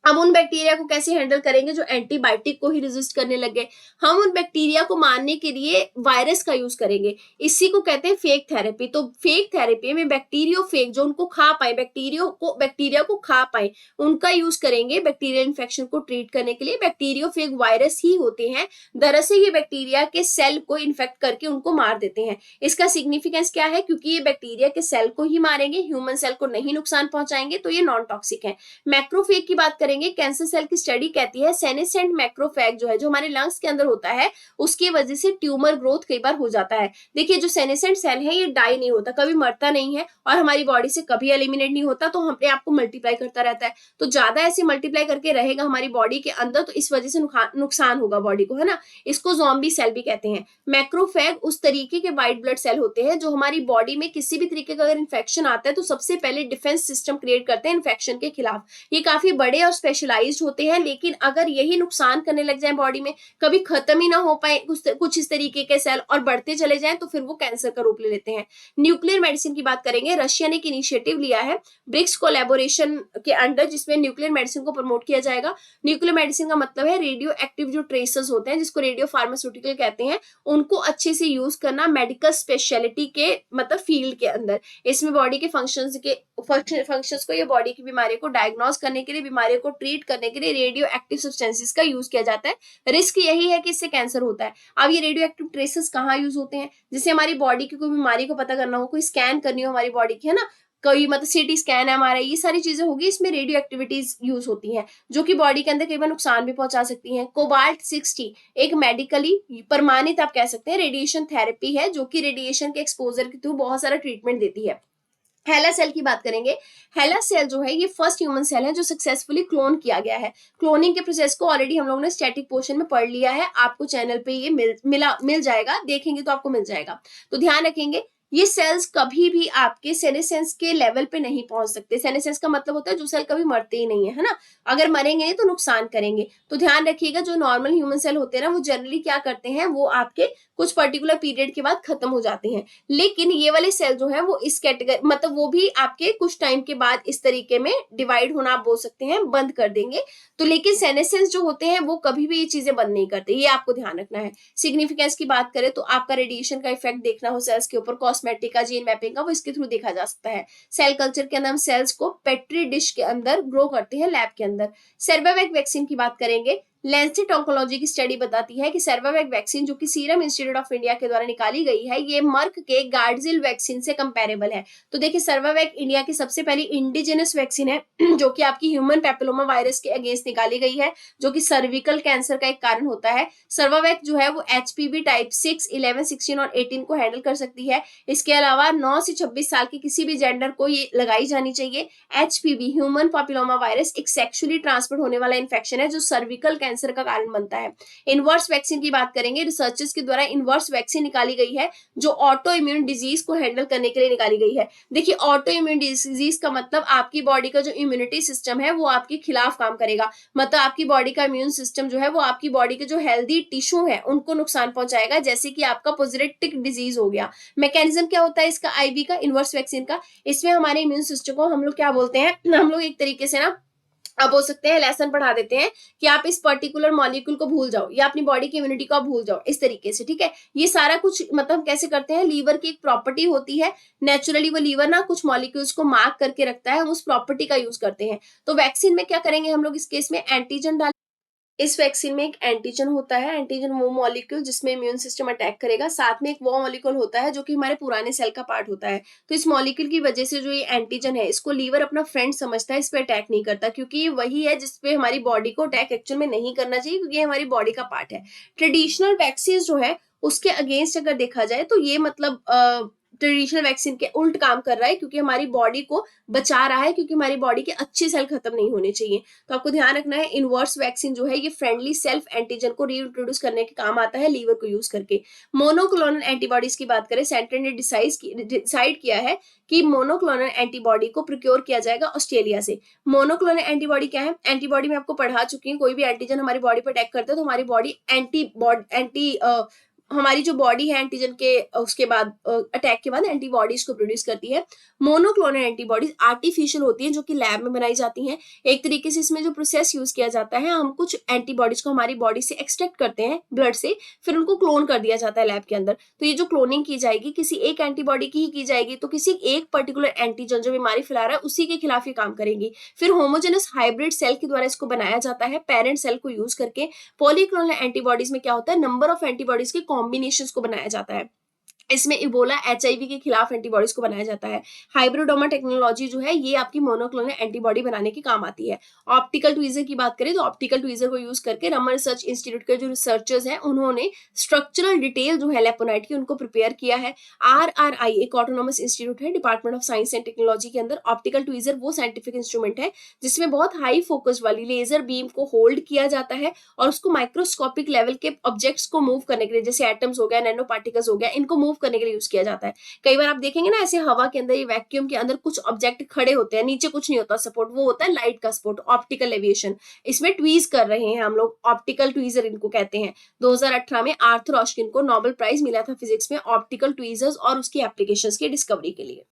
हम उन बैक्टीरिया को कैसे हैंडल करेंगे जो एंटीबायोटिक को ही रेजिस्ट करने लगे। हम उन बैक्टीरिया को मारने के लिए वायरस का यूज करेंगे। इसी को कहते हैं फेक थेरेपी। तो फेक थेरेपी में बैक्टीरियोफेग जो उनको खा पाए, बैक्टीरिया को खा पाए, उनका यूज करेंगे बैक्टीरियल इन्फेक्शन को ट्रीट करने के लिए। बैक्टीरियोफेग वायरस ही होते हैं। दरअसल ये बैक्टीरिया के सेल को इन्फेक्ट करके उनको मार देते हैं। इसका सिग्निफिकेंस क्या है? क्योंकि ये बैक्टीरिया के सेल को ही मारेंगे, ह्यूमन सेल को नहीं नुकसान पहुंचाएंगे, तो ये नॉन टॉक्सिक है। मैक्रोफेग की बात करें करेंगे कैंसर सेल की स्टडी कहती है सेनेसेंट मैक्रोफैग जो है, जो हमारे लंग्स के अंदर होता है, उसकी वजह से ट्यूमर ग्रोथ कई बार हो जाता है। देखिए जो सेनेसेंट सेल है ये डाई नहीं होता, कभी मरता नहीं है और हमारी बॉडी से कभी एलिमिनेट नहीं होता, तो अपने आप को मल्टीप्लाई करता रहता है। तो ज्यादा ऐसे मल्टीप्लाई करके रहेगा हमारी बॉडी के अंदर, तो इस वजह से नुकसान होगा बॉडी को, है ना। इसको ज़ॉम्बी सेल भी कहते हैं। मैक्रोफैग उस तरीके के व्हाइट ब्लड सेल होते हैं जो हमारी बॉडी में किसी भी तरीके का अगर इन्फेक्शन आता है तो सबसे पहले डिफेंस सिस्टम क्रिएट करते हैं इन्फेक्शन के खिलाफ। ये काफी बड़े और स्पेशलाइज्ड होते हैं, लेकिन अगर यही नुकसान करने लग जाए बॉडी में, कभी खत्म ही ना हो पाए कुछ इस तरीके के सेल और बढ़ते चले जाएं, तो फिर वो कैंसर का रूप ले लेते हैं। न्यूक्लियर मेडिसिन की बात करेंगे, रशिया ने एक इनिशिएटिव लिया है ब्रिक्स कोलैबोरेशन के अंडर, जिसमें न्यूक्लियर मेडिसिन को प्रमोट किया जाएगा। न्यूक्लियर मेडिसिन का मतलब है रेडियो एक्टिव जो ट्रेसेस होते हैं, जिसको रेडियो फार्मास्यूटिकल कहते हैं, उनको अच्छे से यूज करना मेडिकल स्पेशलिटी के मतलब फील्ड के अंदर। इसमें बॉडी के फंक्शंस को या बॉडी की बीमारी को डायग्नोज करने के लिए, बीमारियों को ट्रीट करने के लिए रेडियो एक्टिव सब्सटेंसेस का यूज किया जाता है। रिस्क यही है कि इससे कैंसर होता है। अब ये रेडियो एक्टिव ट्रेसेस कहाँ यूज होते हैं, जिससे हमारी बॉडी की कोई बीमारी को पता करना हो, कोई स्कैन करनी हो हमारी बॉडी की, है ना, कोई मतलब सीटी स्कैन है हमारा, ये सारी चीजें होगी, इसमें रेडियो एक्टिविटीज यूज होती हैं जो कि बॉडी के अंदर कई बार नुकसान भी पहुंचा सकती हैं। कोबाल्ट 60 एक मेडिकली प्रमाणित आप कह सकते हैं रेडिएशन थेरेपी है, जो कि रेडिएशन के एक्सपोजर के थ्रू बहुत सारा ट्रीटमेंट देती है। हेला सेल की बात करेंगे। हेला सेल जो है ये फर्स्ट ह्यूमन सेल है जो सक्सेसफुली क्लोन किया गया है। क्लोनिंग के प्रोसेस को ऑलरेडी हम लोगों ने स्टैटिक पोर्शन में पढ़ लिया है, आपको चैनल पे ये मिल जाएगा, देखेंगे तो आपको मिल जाएगा। तो ध्यान रखेंगे ये सेल्स कभी भी आपके सेनेसेंस के लेवल पे नहीं पहुंच सकते। सेनेसेंस का मतलब होता है जो सेल कभी मरते ही नहीं है ना, अगर मरेंगे नहीं तो नुकसान करेंगे। तो ध्यान रखिएगा जो नॉर्मल ह्यूमन सेल होते हैं ना, वो जनरली क्या करते हैं, वो आपके कुछ पर्टिकुलर पीरियड के बाद खत्म हो जाते हैं। लेकिन ये वाले सेल जो है वो इस कैटेगरी मतलब वो भी आपके कुछ टाइम के बाद इस तरीके में डिवाइड होना आप बोल सकते हैं बंद कर देंगे। तो लेकिन सेनेसेंस जो होते हैं वो कभी भी ये चीजें बंद नहीं करते, ये आपको ध्यान रखना है। सिग्निफिकेंस की बात करें तो आपका रेडिएशन का इफेक्ट देखना हो सेल्स के ऊपर, कॉस्मेटिक का, जीन मैपिंग का, वो इसके थ्रू देखा जा सकता है। सेल कल्चर के अंदर हम सेल्स को पेट्री डिश के अंदर ग्रो करते हैं लैब के अंदर। सर्वावैक वैक्सीन की बात करेंगे। लैंसेट ऑन्कोलॉजी की स्टडी बताती है कि सर्वावैक वैक्सीन जो कि सीरम इंस्टीट्यूट ऑफ इंडिया के द्वारा निकाली गई है, ये मर्क के गार्डजिल वैक्सीन से कंपेरेबल है। तो देखिए सर्वावैक इंडिया की सबसे पहली इंडिजिनस वैक्सीन है जो कि आपकी ह्यूमन पेपिलोमा वायरस के अगेंस्ट निकाली गई है, जो कि सर्विकल कैंसर का एक कारण होता है। सर्वावैक जो है वो HPV टाइप 6, 11, 16 और 18 को हैंडल कर सकती है। इसके अलावा 9 से 26 साल के किसी भी जेंडर को ये लगाई जानी चाहिए। HPV ह्यूमन पेपिलोमा वायरस एक सेक्सुअली ट्रांसमिट होने वाला इंफेक्शन है जो सर्विकल कैंसर का कारण बनता है। इनवर्स वैक्सीन की बात करेंगे, रिसर्चर्स के द्वारा इनवर्स वैक्सीन निकाली गई है जो ऑटो इम्यून डिजीज को हैंडल करने के लिए निकाली गई है। देखिए ऑटो इम्यून डिजीज का मतलब आपकी बॉडी का जो इम्यूनिटी सिस्टम है वो आपके खिलाफ काम करेगा, मतलब आपकी बॉडी का इम्यून सिस्टम जो है वो आपकी बॉडी के जो हेल्दी टिश्यू है उनको नुकसान पहुंचाएगा, जैसे कि आपका पोजेटिक डिजीज हो गया। मैकेनिज्म क्या होता है इसका, IV का, इनवर्स वैक्सीन का, इसमें हमारे इम्यून सिस्टम को हम लोग क्या बोलते हैं, हम लोग एक तरीके से ना अब हो सकते हैं लेसन पढ़ा देते हैं कि आप इस पर्टिकुलर मॉलिक्यूल को भूल जाओ या अपनी बॉडी की इम्यूनिटी को भूल जाओ, इस तरीके से, ठीक है। ये सारा कुछ मतलब कैसे करते हैं, लीवर की एक प्रॉपर्टी होती है, नेचुरली वो लीवर ना कुछ मॉलिक्यूल्स को मार्क करके रखता है, हम उस प्रॉपर्टी का यूज करते हैं। तो वैक्सीन में क्या करेंगे हम लोग, इस केस में एंटीजन डाल, इस वैक्सीन में एक एंटीजन होता है, एंटीजन वो मॉलिक्यूल जिसमें इम्यून सिस्टम अटैक करेगा, साथ में एक वो मॉलिक्यूल होता है जो कि हमारे पुराने सेल का पार्ट होता है। तो इस मॉलिक्यूल की वजह से जो ये एंटीजन है इसको लीवर अपना फ्रेंड समझता है, इस पे अटैक नहीं करता, क्योंकि ये वही है जिसपे हमारी बॉडी को अटैक एक्चुअल में नहीं करना चाहिए, क्योंकि ये हमारी बॉडी का पार्ट है। ट्रेडिशनल वैक्सीन जो है उसके अगेंस्ट अगर देखा जाए तो ये मतलब ट्रेडिशनल वैक्सीन के उल्ट काम कर रहा है, क्योंकि हमारी बॉडी को बचा रहा है, क्योंकि हमारी बॉडी के अच्छे सेल खत्म नहीं होने चाहिए। तो आपको ध्यान रखना है इनवर्स वैक्सीन जो है ये फ्रेंडली सेल्फ एंटीजन को रीइंट्रोड्यूस करने के काम आता है लीवर को यूज करके। मोनोक्लोनल एंटीबॉडीज की बात करें, सेंटर ने डिसाइड किया है कि मोनोक्लोनल एंटीबॉडी को प्रोक्योर किया जाएगा ऑस्ट्रेलिया से। मोनोक्लोनल एंटीबॉडी क्या है, एंटीबॉडी में आपको पढ़ा चुकी है, कोई भी एंटीजन हमारी बॉडी पर अटैक करता है तो हमारी बॉडी हमारी जो बॉडी है एंटीजन के उसके बाद अटैक के बाद एंटीबॉडीज को प्रोड्यूस करती है। मोनोक्लोनल एंटीबॉडीज आर्टिफिशियल होती हैं जो कि लैब में बनाई जाती हैं। एक तरीके से इसमें जो प्रोसेस यूज किया जाता है, हम कुछ एंटीबॉडीज को हमारी बॉडी से एक्सट्रैक्ट करते हैं ब्लड से, फिर उनको क्लोन कर दिया जाता है लैब के अंदर। तो ये जो क्लोनिंग की जाएगी किसी एक एंटीबॉडी की ही की जाएगी, तो किसी एक पर्टिकुलर एंटीजन जो बीमारी फैला रहा है उसी के खिलाफ ये काम करेंगी। फिर होमोजेनस हाइब्रिड सेल के द्वारा इसको बनाया जाता है पेरेंट सेल को यूज करके। पॉलीक्लोनल एंटीबॉडीज में क्या होता है, नंबर ऑफ एंटीबॉडीज के कॉम्बिनेशंस को बनाया जाता है। इसमें इबोला एचआईवी के खिलाफ एंटीबॉडीज को बनाया जाता है। हाइब्रिडोमा टेक्नोलॉजी जो है ये आपकी मोनोक्लोनल एंटीबॉडी बनाने के काम आती है। ऑप्टिकल ट्वीजर की बात करें तो ऑप्टिकल ट्वीजर को यूज करके रमन रिसर्च इंस्टीट्यूट के जो रिसर्चर्स हैं उन्होंने स्ट्रक्चरल डिटेल जो है लेपोनाइट की उनको प्रिपेयर किया है। आरआरआई एक ऑटोनोमस इंस्टीट्यूट है department of science and technology के अंदर। ऑप्टिकल ट्वीजर वो साइंटिफिक इंस्ट्रूमेंट है जिसमें बहुत हाई फोकस वाली लेजर बीम को होल्ड किया जाता है और उसको माइक्रोस्कोपिक लेवल के ऑब्जेक्ट्स को मूव करने के लिए, जैसे एटम्स हो गया, नैनो पार्टिकल्स हो गया, इनको मूव करने के लिए यूज किया जाता है। कई बार आप देखेंगे ना ऐसे हवा के अंदर, ये वैक्यूम के अंदर कुछ ऑब्जेक्ट खड़े होते हैं, नीचे कुछ नहीं होता सपोर्ट, वो होता है लाइट का सपोर्ट, ऑप्टिकल एविएशन। इसमें ट्वीज कर रहे हैं हम लोग, ऑप्टिकल ट्वीजर इनको कहते हैं। 2018 में आर्थर रॉशकिन को नोबेल प्राइज मिला था फिजिक्स में ऑप्टिकल ट्वीजर्स और उसकी एप्लीकेशंस की डिस्कवरी के लिए।